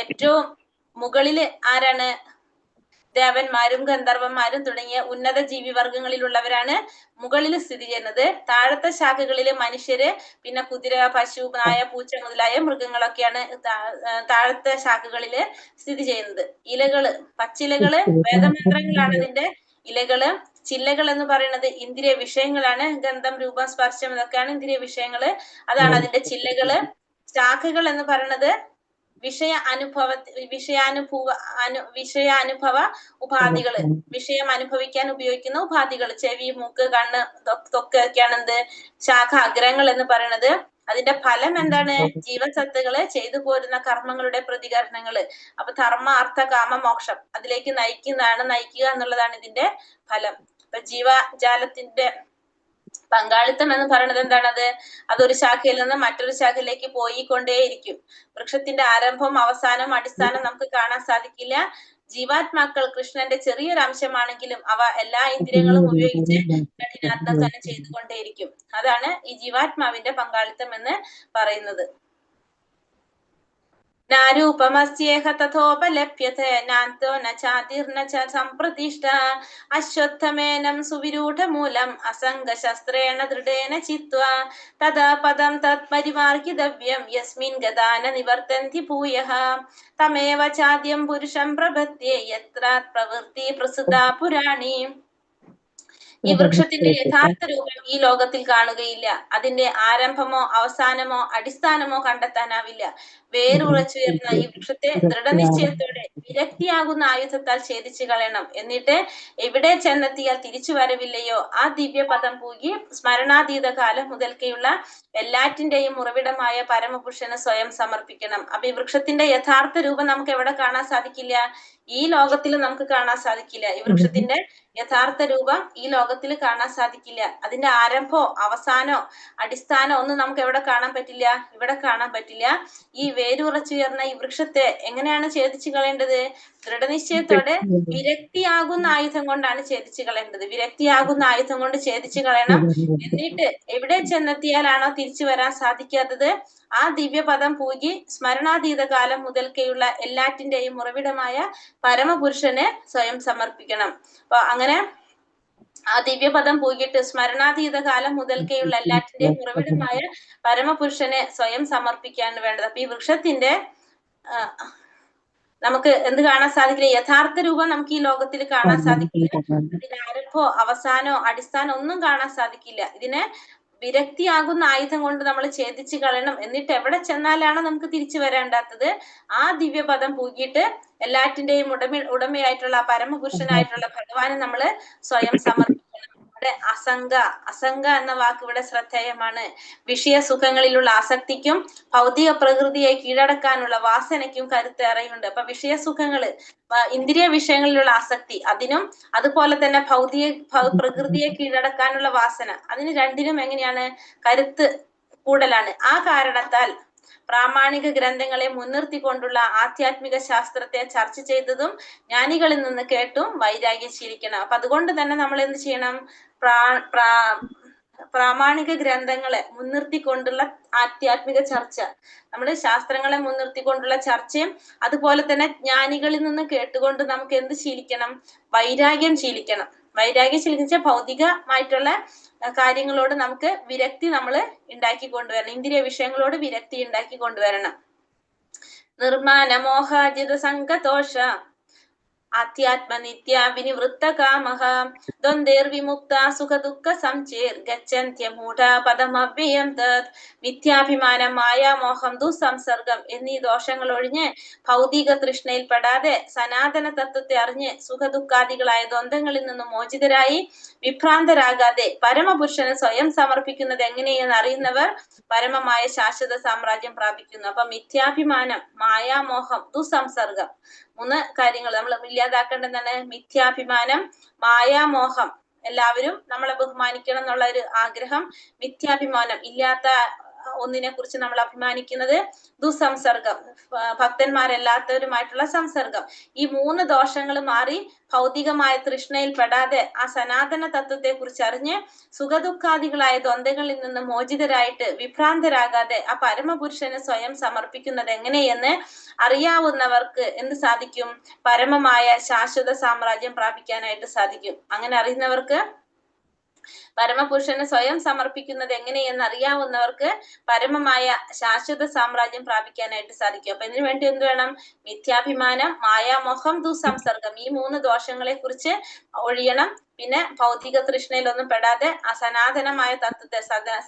ഏറ്റവും മുകളില് ആരാണ്? ദേവന്മാരും ഗന്ധർവന്മാരും തുടങ്ങിയ ഉന്നത ജീവിവർഗങ്ങളിലുള്ളവരാണ് മുകളിൽ സ്ഥിതി ചെയ്യുന്നത്. താഴത്തെ ശാഖകളില് മനുഷ്യര്, പിന്നെ കുതിര, പശു, നായ, പൂച്ച മുതലായ മൃഗങ്ങളൊക്കെയാണ് താഴത്തെ ശാഖകളില് സ്ഥിതി ചെയ്യുന്നത്. ഇലകള്, പച്ചിലകള് വേദമന്ത്രങ്ങളാണ് അതിന്റെ ഇലകള്. ചില്ലകൾ എന്ന് പറയുന്നത് ഇന്ദ്രിയ വിഷയങ്ങളാണ്. ഗന്ധം, രൂപം, സ്പർശം ഇതൊക്കെയാണ് ഇന്ദ്രിയ വിഷയങ്ങള്. അതാണ് അതിന്റെ ചില്ലകള്. ശാഖകൾ എന്ന് പറയുന്നത് വിഷയാനുഭവ ഉപാധികള്, വിഷയം അനുഭവിക്കാൻ ഉപയോഗിക്കുന്ന ഉപാധികൾ, ചെവി, മൂക്ക്, കണ്ണ്, തൊക്കെയാണ് എന്ത്? ശാഖ അഗ്രങ്ങൾ എന്ന് പറയുന്നത്. അതിന്റെ ഫലം എന്താണ്? ജീവസത്തുകള് ചെയ്തു പോരുന്ന കർമ്മങ്ങളുടെ പ്രതികരണങ്ങള്. അപ്പൊ ധർമ്മ, അർത്ഥ, കാമ, മോക്ഷം അതിലേക്ക് നയിക്കുക എന്നുള്ളതാണ് ഇതിന്റെ ഫലം. അപ്പൊ ജീവജാലത്തിന്റെ പങ്കാളിത്തം എന്ന് പറയുന്നത് എന്താണത്? അതൊരു ശാഖയിൽ നിന്ന് മറ്റൊരു ശാഖയിലേക്ക് പോയിക്കൊണ്ടേയിരിക്കും. വൃക്ഷത്തിന്റെ ആരംഭം, അവസാനം, അടിസ്ഥാനം നമുക്ക് കാണാൻ സാധിക്കില്ല. ജീവാത്മാക്കൾ കൃഷ്ണന്റെ ചെറിയൊരു അംശമാണെങ്കിലും അവ എല്ലാ ഇന്ദ്രിയങ്ങളും ഉപയോഗിച്ച് കഠിനാധ്വാനം ചെയ്തുകൊണ്ടേയിരിക്കും. അതാണ് ഈ ജീവാത്മാവിന്റെ പങ്കാളിത്തം എന്ന് പറയുന്നത്. നാരൂപമസ്യേഹ തഥോപലഭ്യത്തെ നാന്തോ ന ചാതിർന ച സംപ്രതിഷ്ഠ അശ്വത്ഥമേനം സുവിരൂഢമൂലം അസംഗശസ്ത്രേണ ദൃഢേന ചിത്വാ തഥാ പദം തത് പരിമാർഗിതവ്യം യസ്മിൻ ഗതാന നിവർത്തന്തി ഭൂയഃ തമേവ ചാദ്യം പുരുഷം പ്രപദ്യേ യത്ര പ്രവൃത്തി പ്രസിദ്ധാ പുരാണി. ഈ വൃക്ഷത്തിന്റെ യഥാർത്ഥ രൂപം ഈ ലോകത്തിൽ കാണുകയില്ല. അതിന്റെ ആരംഭമോ അവസാനമോ അടിസ്ഥാനമോ കണ്ടെത്താനാവില്ല. വേരുറച്ചുയർന്ന ഈ വൃക്ഷത്തെ ദൃഢനിശ്ചയത്തോടെ വിരക്തിയാകുന്ന ആയുധത്താൽ ഛേദിച്ചു കളയണം. എന്നിട്ട് എവിടെ ചെന്നെത്തിയാൽ തിരിച്ചു വരവില്ലയോ ആ ദിവ്യപദം പൂകി സ്മരണാതീത കാലം മുതൽക്കെയുള്ള എല്ലാറ്റിന്റെയും ഉറവിടമായ പരമപുരുഷന് സ്വയം സമർപ്പിക്കണം. അപ്പൊ ഈ വൃക്ഷത്തിന്റെ യഥാർത്ഥ രൂപം നമുക്ക് എവിടെ കാണാൻ സാധിക്കില്ല? ഈ ലോകത്തിൽ നമുക്ക് കാണാൻ സാധിക്കില്ല. ഈ വൃക്ഷത്തിന്റെ യഥാർത്ഥ രൂപം ഈ ലോകത്തിൽ കാണാൻ സാധിക്കില്ല. അതിന്റെ ആരംഭമോ അവസാനോ അടിസ്ഥാനോ ഒന്നും നമുക്ക് എവിടെ കാണാൻ പറ്റില്ല? ഇവിടെ കാണാൻ പറ്റില്ല. ഈ വേരുറച്ചുയർന്ന ഈ വൃക്ഷത്തെ എങ്ങനെയാണ് ഛേദിച്ചു കളയേണ്ടത്? ദൃഢനിശ്ചയത്തോടെ വിരക്തിയാകുന്ന ആയുധം കൊണ്ടാണ് ഛേദിച്ചു കളയേണ്ടത്. വിരക്തിയാകുന്ന ആയുധം കൊണ്ട് ഛേദിച്ചു കളയണം. എന്നിട്ട് എവിടെ ചെന്നെത്തിയാലാണോ തിരിച്ചു വരാൻ സാധിക്കാത്തത് ആ ദിവ്യപദം പൂകി സ്മരണാതീത കാലം മുതൽക്കെയുള്ള എല്ലാറ്റിന്റെയും ഉറവിടമായ പരമപുരുഷന് സ്വയം സമർപ്പിക്കണം. അപ്പൊ അങ്ങനെ ആ ദിവ്യപദം പൂകിയിട്ട് സ്മരണാതീത കാലം മുതൽക്കെയുള്ള എല്ലാറ്റിന്റെയും ഉറവിടമായ പരമപുരുഷനെ സ്വയം സമർപ്പിക്കാണ് വേണ്ടത്. അപ്പൊ ഈ വൃക്ഷത്തിന്റെ നമുക്ക് എന്ത് കാണാൻ സാധിക്കില്ല? യഥാർത്ഥ രൂപം നമുക്ക് ഈ ലോകത്തിൽ കാണാൻ സാധിക്കില്ല. ഇതിന് ആരംഭമോ അവസാനോ അടിസ്ഥാനം ഒന്നും കാണാൻ സാധിക്കില്ല. ഇതിനെ വിരക്തിയാകുന്ന ആയുധം കൊണ്ട് നമ്മൾ ഛേദിച്ചു കളയണം. എന്നിട്ട് എവിടെ ചെന്നാലാണോ നമുക്ക് തിരിച്ചു വരേണ്ടാത്തത് ആ ദിവ്യപദം പൂകിയിട്ട് എല്ലാറ്റിന്റെയും ഉടമയായിട്ടുള്ള പരമപുരുഷനായിട്ടുള്ള ഭഗവാനെ നമ്മള് സ്വയം സമർപ്പിക്കണം. ഇവിടെ അസംഗ എന്ന വാക്ക് ഇവിടെ ശ്രദ്ധേയമാണ്. വിഷയ സുഖങ്ങളിലുള്ള ആസക്തിക്കും ഭൗതിക പ്രകൃതിയെ കീഴടക്കാനുള്ള വാസനയ്ക്കും കരുത്തേറെയുണ്ട്. അപ്പൊ വിഷയ സുഖങ്ങള് ഇന്ദ്രിയ വിഷയങ്ങളിലുള്ള ആസക്തി അതിനും അതുപോലെ തന്നെ പ്രകൃതിയെ കീഴടക്കാനുള്ള വാസന അതിന് രണ്ടിനും എങ്ങനെയാണ്? കരുത്ത് കൂടുതലാണ്. ആ കാരണത്താൽ പ്രാമാണിക ഗ്രന്ഥങ്ങളെ മുൻനിർത്തിക്കൊണ്ടുള്ള ആധ്യാത്മിക ശാസ്ത്രത്തെ ചർച്ച ചെയ്തതും ജ്ഞാനികളിൽ നിന്ന് കേട്ടും വൈരാഗ്യം ശീലിക്കണം. അപ്പൊ അതുകൊണ്ട് തന്നെ നമ്മൾ എന്ത് ചെയ്യണം? പ്രാമാണിക ഗ്രന്ഥങ്ങളെ മുൻനിർത്തിക്കൊണ്ടുള്ള ആധ്യാത്മിക ചർച്ച, നമ്മുടെ ശാസ്ത്രങ്ങളെ മുൻനിർത്തിക്കൊണ്ടുള്ള ചർച്ചയും അതുപോലെ തന്നെ ജ്ഞാനികളിൽ നിന്ന് കേട്ടുകൊണ്ട് നമുക്ക് എന്ത് ശീലിക്കണം? വൈരാഗ്യം ശീലിക്കണം. വൈരാഗ്യം ശീലിച്ച ഭൗതികമായിട്ടുള്ള കാര്യങ്ങളോട് നമുക്ക് വിരക്തി നമ്മൾ ഉണ്ടാക്കി കൊണ്ടുവരണം. ഇന്ദ്രിയ വിഷയങ്ങളോട് വിരക്തി ഉണ്ടാക്കി കൊണ്ടുവരണം. നിർമ്മാന മോഹാജിത സംഘതോഷ ആധ്യാത്മനിത്യ വിനിവൃത്ത കാമഹ ദ്വന്ദ്വിമുക്ത സുഖ ദുഃഖ സംചേർ ഗച്ഛന്ത്യമൂഢ പദമവ്യയം തത് മിഥ്യാഭിമാനം മായാമോഹം ദുസംസർഗം എന്നീ ദോഷങ്ങൾ ഒഴിഞ്ഞ് ഭൗതിക തൃഷ്ണയിൽ പെടാതെ സനാതന തത്വത്തെ അറിഞ്ഞ് സുഖദുഃഖാദികളായ ദ്വന്ദ്ങ്ങളിൽ നിന്നും മോചിതരായി വിഭ്രാന്തരാകാതെ പരമപുരുഷന് സ്വയം സമർപ്പിക്കുന്നത് എങ്ങനെയെന്ന് അറിയുന്നവർ പരമമായ ശാശ്വത സാമ്രാജ്യം പ്രാപിക്കുന്നു. അപ്പൊ മിഥ്യാഭിമാനം, മായാമോഹം, ദുസംസർഗം മൂന്ന് കാര്യങ്ങൾ നമ്മൾ ഇല്ലാതാക്കേണ്ടതാണ്. മിഥ്യാഭിമാനം, മായാമോഹം, എല്ലാവരും നമ്മളെ ബഹുമാനിക്കണം എന്നുള്ള ഒരു ആഗ്രഹം, മിഥ്യാഭിമാനം, ഇല്ലാത്ത ഒന്നിനെ കുറിച്ച് നമ്മൾ അഭിമാനിക്കുന്നത്, ദുസംസർഗം, ഭക്തന്മാരല്ലാത്തവരുമായിട്ടുള്ള സംസർഗം. ഈ മൂന്ന് ദോഷങ്ങൾ മാറി ഭൗതികമായ തൃഷ്ണയിൽ പെടാതെ ആ സനാതന തത്വത്തെ കുറിച്ച് അറിഞ്ഞ് സുഖദുഃഖാദികളായ ദ്വന്ദ്ങ്ങളിൽ നിന്ന് മോചിതരായിട്ട് വിഭ്രാന്തരാകാതെ ആ പരമപുരുഷന് സ്വയം സമർപ്പിക്കുന്നത് എങ്ങനെയെന്ന് അറിയാവുന്നവർക്ക് എന്ത് സാധിക്കും? പരമമായ ശാശ്വത സാമ്രാജ്യം പ്രാപിക്കാനായിട്ട് സാധിക്കും. അങ്ങനെ അറിയുന്നവർക്ക് പരമപുരുഷന് സ്വയം സമർപ്പിക്കുന്നത് എങ്ങനെയെന്ന് അറിയാവുന്നവർക്ക് പരമമായ ശാശ്വത സാമ്രാജ്യം പ്രാപിക്കാനായിട്ട് സാധിക്കും. അപ്പൊ ഇതിനു വേണ്ടി എന്ത് വേണം? മിഥ്യാഭിമാനം, മായാമോഹം, ദുസംസർഗം, ഈ മൂന്ന് ദോഷങ്ങളെ കുറിച്ച് ഒഴിയണം. പിന്നെ ഭൗതിക തൃഷ്ണയിലൊന്നും പെടാതെ ആ സനാതനമായ തത്വത്തെ,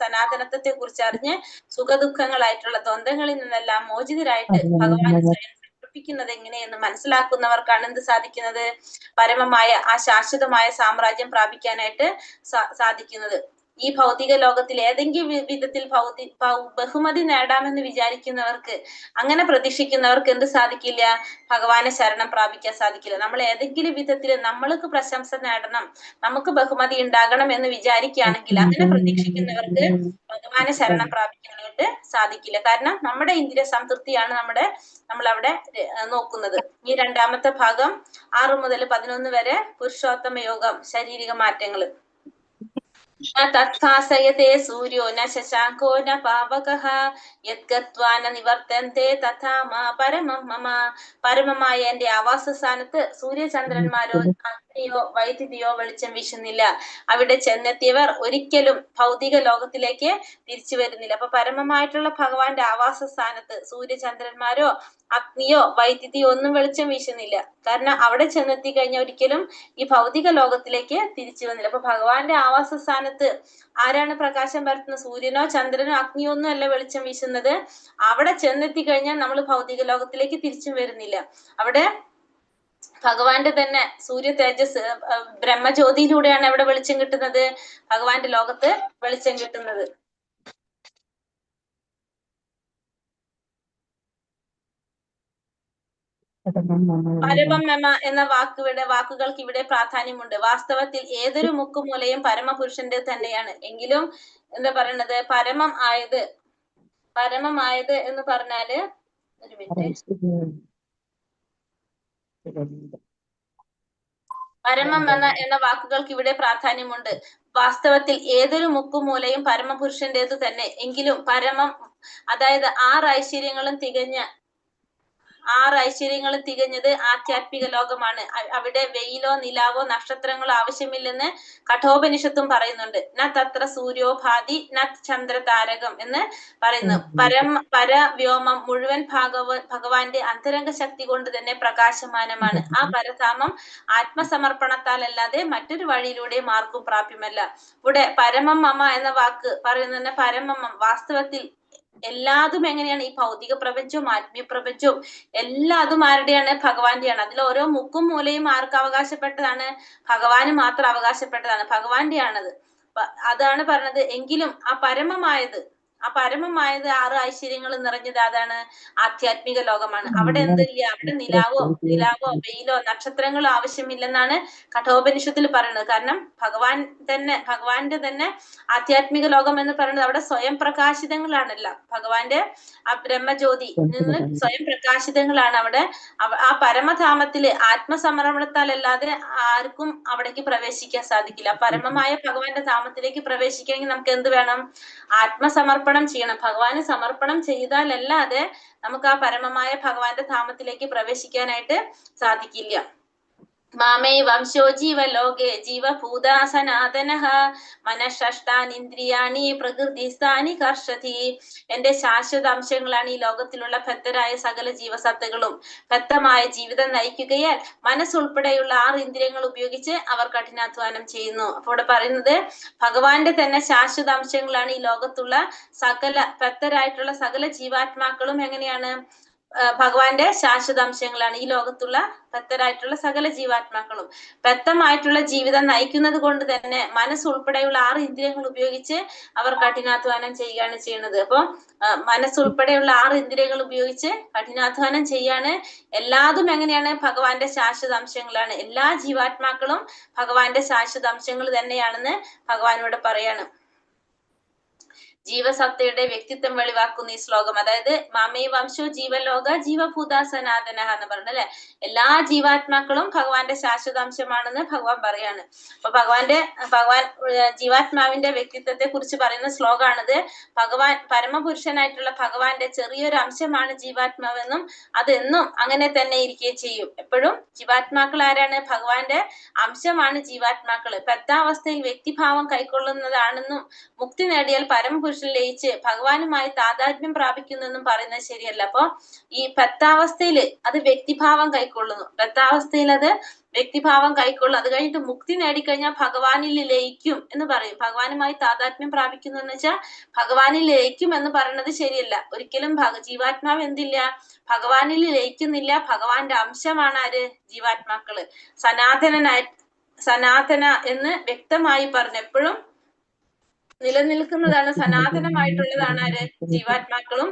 സനാതനത്വത്തെ കുറിച്ച് അറിഞ്ഞ് സുഖദുഃഖങ്ങളായിട്ടുള്ള ദ്വന്ദ്ങ്ങളിൽ നിന്നെല്ലാം മോചിതരായിട്ട് ഭഗവാൻ സ്വയം സമർപ്പിക്കുന്നത് എങ്ങനെയെന്ന് മനസ്സിലാക്കുന്നവർക്കാണ് എന്ത് സാധിക്കുന്നത്? പരമമായ ആ ശാശ്വതമായ സാമ്രാജ്യം പ്രാപിക്കാനായിട്ട് സാധിക്കുന്നത്. ഈ ഭൗതിക ലോകത്തിൽ ഏതെങ്കിലും വിധത്തിൽ ബഹുമതി നേടാമെന്ന് വിചാരിക്കുന്നവർക്ക്, അങ്ങനെ പ്രതീക്ഷിക്കുന്നവർക്ക് എന്ത് സാധിക്കില്ല? ഭഗവാനെ ശരണം പ്രാപിക്കാൻ സാധിക്കില്ല. നമ്മൾ ഏതെങ്കിലും വിധത്തിൽ നമ്മൾക്ക് പ്രശംസ നേടണം, നമുക്ക് ബഹുമതി ഉണ്ടാകണം എന്ന് വിചാരിക്കുകയാണെങ്കിൽ, അങ്ങനെ പ്രതീക്ഷിക്കുന്നവർക്ക് ഭഗവാനെ ശരണം പ്രാപിക്കാനായിട്ട് സാധിക്കില്ല. കാരണം നമ്മുടെ ഇന്ദ്രിയ സംതൃപ്തിയാണ് നമ്മളവിടെ നോക്കുന്നത്. ഈ രണ്ടാമത്തെ ഭാഗം 6 മുതൽ 11 വരെ പുരുഷോത്തമ യോഗം, ശാരീരിക മാറ്റങ്ങള്. തത്ഭാസയതേ സൂര്യോ ന ശശാങ്കോ ന പാവകഃ യദ്ഗത്വാ ന നിവർത്തന്തെ തഥാ മാ പരമം മമ. പരമമായ എന്റെ ആവാസ സ്ഥാനത്ത് സൂര്യചന്ദ്രന്മാരോ അഗ്നിയോ വൈദ്യുതിയോ വെളിച്ചം വീശുന്നില്ല. അവിടെ ചെന്നെത്തിയവർ ഒരിക്കലും ഭൗതിക ലോകത്തിലേക്ക് തിരിച്ചു വരുന്നില്ല. അപ്പൊ പരമമായിട്ടുള്ള ഭഗവാന്റെ ആവാസ സ്ഥാനത്ത് സൂര്യചന്ദ്രന്മാരോ അഗ്നിയോ വൈദ്യുതിയോ ഒന്നും വെളിച്ചം വീശുന്നില്ല. കാരണം അവിടെ ചെന്നെത്തി കഴിഞ്ഞാൽ ഒരിക്കലും ഈ ഭൗതിക ലോകത്തിലേക്ക് തിരിച്ചു വന്നില്ല. അപ്പൊ ഭഗവാന്റെ ആവാസ സ്ഥാനത്ത് ആരാണ് പ്രകാശം പരത്തുന്നത്? സൂര്യനോ ചന്ദ്രനോ അഗ്നിയോ ഒന്നും അല്ല വെളിച്ചം വീശുന്നത്. അവിടെ ചെന്നെത്തി കഴിഞ്ഞാൽ നമ്മൾ ഭൗതിക ലോകത്തിലേക്ക് തിരിച്ചു വരുന്നില്ല. അവിടെ ഭഗവാന്റെ തന്നെ സൂര്യ തേജസ് ബ്രഹ്മജ്യോതിയിലൂടെയാണ് അവിടെ വെളിച്ചം കിട്ടുന്നത്, ഭഗവാന്റെ ലോകത്ത് വെളിച്ചം കിട്ടുന്നത്. പരമമമ എന്ന വാക്കുകൾക്ക് ഇവിടെ പ്രാധാന്യമുണ്ട്. വാസ്തവത്തിൽ ഏതൊരു മുക്കുമൂലയും പരമപുരുഷന്റെ തന്നെയാണ്. എങ്കിലും എന്താ പറയണത്, പരമം ആയത് എന്ന് പറഞ്ഞാല്, ഒരു മിനിറ്റ്, പരമം എന്ന വാക്കുകൾക്ക് ഇവിടെ പ്രാധാന്യമുണ്ട്. വാസ്തവത്തിൽ ഏതൊരു മുക്കുമൂലയും പരമപുരുഷന്റേത് തന്നെ. എങ്കിലും പരമം, അതായത് 6 ഐശ്വര്യങ്ങളും തികഞ്ഞത് ആധ്യാത്മിക ലോകമാണ്. അവിടെ വെയിലോ നിലാവോ നക്ഷത്രങ്ങളോ ആവശ്യമില്ലെന്ന് കഠോപനിഷത്തും പറയുന്നുണ്ട്. ന തത്ര സൂര്യോ ഭാതി ന ചന്ദ്ര താരകം എന്ന് പറയുന്നു. പരവ്യോമം മുഴുവൻ ഭഗവാന്റെ അന്തരംഗ ശക്തി കൊണ്ട് തന്നെ പ്രകാശമാനമാണ്. ആ പരധാമം ആത്മസമർപ്പണത്താൽ അല്ലാതെ മറ്റൊരു വഴിയിലൂടെ ആർക്കും പ്രാപ്യമല്ല. ഇവിടെ പരമം മമ എന്ന വാക്ക് പറയുന്നത് പരമം വാസ്തവത്തിൽ എല്ലാതും എങ്ങനെയാണ്, ഈ ഭൗതിക പ്രപഞ്ചവും ആത്മീയ പ്രപഞ്ചവും എല്ലാതും ആരുടെയാണ്? ഭഗവാന്റെയാണ്. അതിൽ ഓരോ മുക്കും മൂലയും ആർക്ക് അവകാശപ്പെട്ടതാണ്? ഭഗവാന് മാത്രം അവകാശപ്പെട്ടതാണ്, ഭഗവാന്റെയാണത്. അതാണ് പറഞ്ഞത്. എങ്കിലും ആ പരമമായത് 6 ഐശ്വര്യങ്ങൾ നിറഞ്ഞത് അതാണ് ആധ്യാത്മിക ലോകമാണ്. അവിടെ എന്തില്ല? അവിടെ നിലാവോ വെയിലോ നക്ഷത്രങ്ങളോ ആവശ്യമില്ലെന്നാണ് കഠോപനിഷത്തിൽ പറയുന്നത്. കാരണം ഭഗവാന്റെ തന്നെ ആധ്യാത്മിക ലോകം എന്ന് പറയുന്നത് അവിടെ സ്വയം പ്രകാശിതങ്ങളാണല്ല. ഭഗവാന്റെ ആ ബ്രഹ്മജ്യോതി നിന്ന് സ്വയം പ്രകാശിതങ്ങളാണ് അവിടെ. ആ പരമധാമത്തില് ആത്മസമർപ്പണത്താൽ അല്ലാതെ ആർക്കും അവിടേക്ക് പ്രവേശിക്കാൻ സാധിക്കില്ല. പരമമായ ഭഗവാന്റെ ധാമത്തിലേക്ക് പ്രവേശിക്കണമെങ്കിൽ നമുക്ക് എന്ത് വേണം? ആത്മസമർപ്പണം ചെയ്യണം. ഭഗവാന് സമർപ്പണം ചെയ്താലല്ലാതെ നമുക്ക് ആ പരമമായ ഭഗവാന്റെ ധാമത്തിലേക്ക് പ്രവേശിക്കാനായിട്ട് സാധിക്കില്ല. മാമേ വംശോ ജീവലോകേ ജീവഭൂതാ സനാതനഃ മനഃഷ്ടാനീന്ദ്രിയാണി പ്രകൃതിസ്ഥാനി കർഷതി. എന്റെ ശാശ്വത അംശങ്ങളാണ് ഈ ലോകത്തിലുള്ള ഭക്തരായ സകല ജീവസത്തകളും. ഭക്തമായ ജീവിതം നയിക്കുകയാൽ മനസ്സുൾപ്പെടെയുള്ള 6 ഇന്ദ്രിയങ്ങൾ ഉപയോഗിച്ച് അവർ കഠിനാധ്വാനം ചെയ്യുന്നു. അപ്പൊ ഇവിടെ പറയുന്നത് ഭഗവാന്റെ തന്നെ ശാശ്വത അംശങ്ങളാണ് ഈ ലോകത്തുള്ള ഭക്തരായിട്ടുള്ള സകല ജീവാത്മാക്കളും. എങ്ങനെയാണ്? ഭഗവാന്റെ ശാശ്വതാംശങ്ങളാണ് ഈ ലോകത്തുള്ള ഭക്തരായിട്ടുള്ള സകല ജീവാത്മാക്കളും. ഭക്തമായിട്ടുള്ള ജീവിതം നയിക്കുന്നത് കൊണ്ട് തന്നെ മനസ്സുൾപ്പെടെയുള്ള 6 ഇന്ദ്രിയങ്ങൾ ഉപയോഗിച്ച് അവർ കഠിനാധ്വാനം ചെയ്യുകയാണ് ചെയ്യുന്നത്. അപ്പൊ മനസ്സുൾപ്പെടെയുള്ള 6 ഇന്ദ്രിയങ്ങൾ ഉപയോഗിച്ച് കഠിനാധ്വാനം ചെയ്യാണ്. എല്ലാതും എങ്ങനെയാണ്? ഭഗവാന്റെ ശാശ്വതാംശങ്ങളാണ്. എല്ലാ ജീവാത്മാക്കളും ഭഗവാന്റെ ശാശ്വതാംശങ്ങൾ തന്നെയാണെന്ന് ഭഗവാനോട് പറയാണ്. ജീവസത്തയുടെ വ്യക്തിത്വം വെളിവാക്കുന്ന ഈ ശ്ലോകം, അതായത് മാമേ വംശോ ജീവലോക ജീവഭൂത സനാതന എന്ന് പറഞ്ഞ അല്ലെ, എല്ലാ ജീവാത്മാക്കളും ഭഗവാന്റെ ശാശ്വതാംശമാണെന്ന് ഭഗവാൻ പറയാണ്. അപ്പൊ ഭഗവാൻ ജീവാത്മാവിന്റെ വ്യക്തിത്വത്തെ കുറിച്ച് പറയുന്ന ശ്ലോകമാണിത്. ഭഗവാൻ പരമപുരുഷനായിട്ടുള്ള ഭഗവാന്റെ ചെറിയൊരു അംശമാണ് ജീവാത്മാവെന്നും അതെന്നും അങ്ങനെ തന്നെ ഇരിക്കുകയും ചെയ്യും. എപ്പോഴും ജീവാത്മാക്കൾ ആരാണ്? ഭഗവാന്റെ അംശമാണ് ജീവാത്മാക്കള്. ബദ്ധാവസ്ഥയിൽ വ്യക്തിഭാവം കൈക്കൊള്ളുന്നതാണെന്നും മുക്തി നേടിയാൽ പരമപുരുഷൻ ലയിച്ച് ഭഗവാനുമായി താതാത്മ്യം പ്രാപിക്കുന്നെന്നും പറയുന്നത് ശരിയല്ല. അപ്പൊ ഈ ബദ്ധാവസ്ഥയില് അത് വ്യക്തിഭാവം കൈക്കൊള്ളുന്നു. ബദ്ധാവസ്ഥയിൽ അത് വ്യക്തിഭാവം കൈക്കൊള്ളും. അത് കഴിഞ്ഞിട്ട് മുക്തി നേടിക്കഴിഞ്ഞാൽ ഭഗവാനിൽ ലയിക്കും എന്ന് പറയും. ഭഗവാനുമായി താതാത്മ്യം പ്രാപിക്കുന്നു എന്ന് വെച്ചാൽ ഭഗവാനിൽ ലയിക്കും എന്ന് പറയുന്നത് ശരിയല്ല. ഒരിക്കലും ജീവാത്മാവ് എന്തില്ല? ഭഗവാനിൽ ലയിക്കുന്നില്ല. ഭഗവാന്റെ അംശമാണ് ആര്? ജീവാത്മാക്കള്. സനാതന എന്ന് വ്യക്തമായി പറഞ്ഞു. എപ്പോഴും നിലനിൽക്കുന്നതാണ്, സനാതനമായിട്ടുള്ളതാണ് ആര്? ജീവാത്മാക്കളും.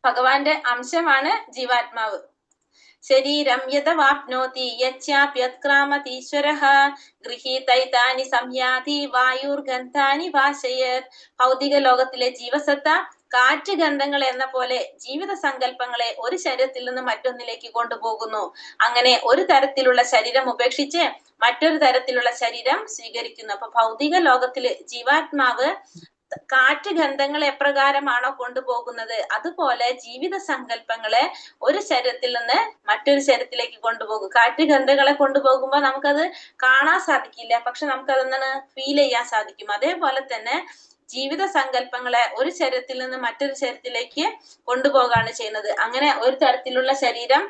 ഭഗവാന്റെ അംശമാണ് ജീവാത്മാവ്. ശരീരം യഥവാപ്നോതി യച്ഛാപ്യത്ക്രാമതീശ്വരഃ ഗൃഹീതൈതാനി സംയാതി വായുർഗന്ധാനി ഭാഷയത്. ഭൗതിക ലോകത്തിലെ ജീവസത്ത കാറ്റ് ഗന്ധങ്ങൾ എന്ന പോലെ ജീവിത സങ്കല്പങ്ങളെ ഒരു ശരീരത്തിൽ നിന്ന് മറ്റൊന്നിലേക്ക് കൊണ്ടുപോകുന്നു. അങ്ങനെ ഒരു തരത്തിലുള്ള ശരീരം ഉപേക്ഷിച്ച് മറ്റൊരു തരത്തിലുള്ള ശരീരം സ്വീകരിക്കുന്നു. അപ്പൊ ഭൗതിക ലോകത്തില് ജീവാത്മാവ് കാറ്റ് ഗന്ധങ്ങളെ എപ്രകാരമാണോ കൊണ്ടുപോകുന്നത് അതുപോലെ ജീവിത സങ്കല്പങ്ങളെ ഒരു ശരീരത്തിൽ നിന്ന് മറ്റൊരു ശരീരത്തിലേക്ക് കൊണ്ടുപോകും. കാറ്റ് ഗന്ധങ്ങളെ കൊണ്ടുപോകുമ്പോൾ നമുക്കത് കാണാൻ സാധിക്കില്ല, പക്ഷെ നമുക്കതൊന്ന് ഫീൽ ചെയ്യാൻ സാധിക്കും. അതേപോലെ തന്നെ ജീവിത സങ്കല്പങ്ങളെ ഒരു ശരീരത്തിൽ നിന്ന് മറ്റൊരു ശരീരത്തിലേക്ക് കൊണ്ടുപോകാണ് ചെയ്യുന്നത്. അങ്ങനെ ഒരു തരത്തിലുള്ള ശരീരം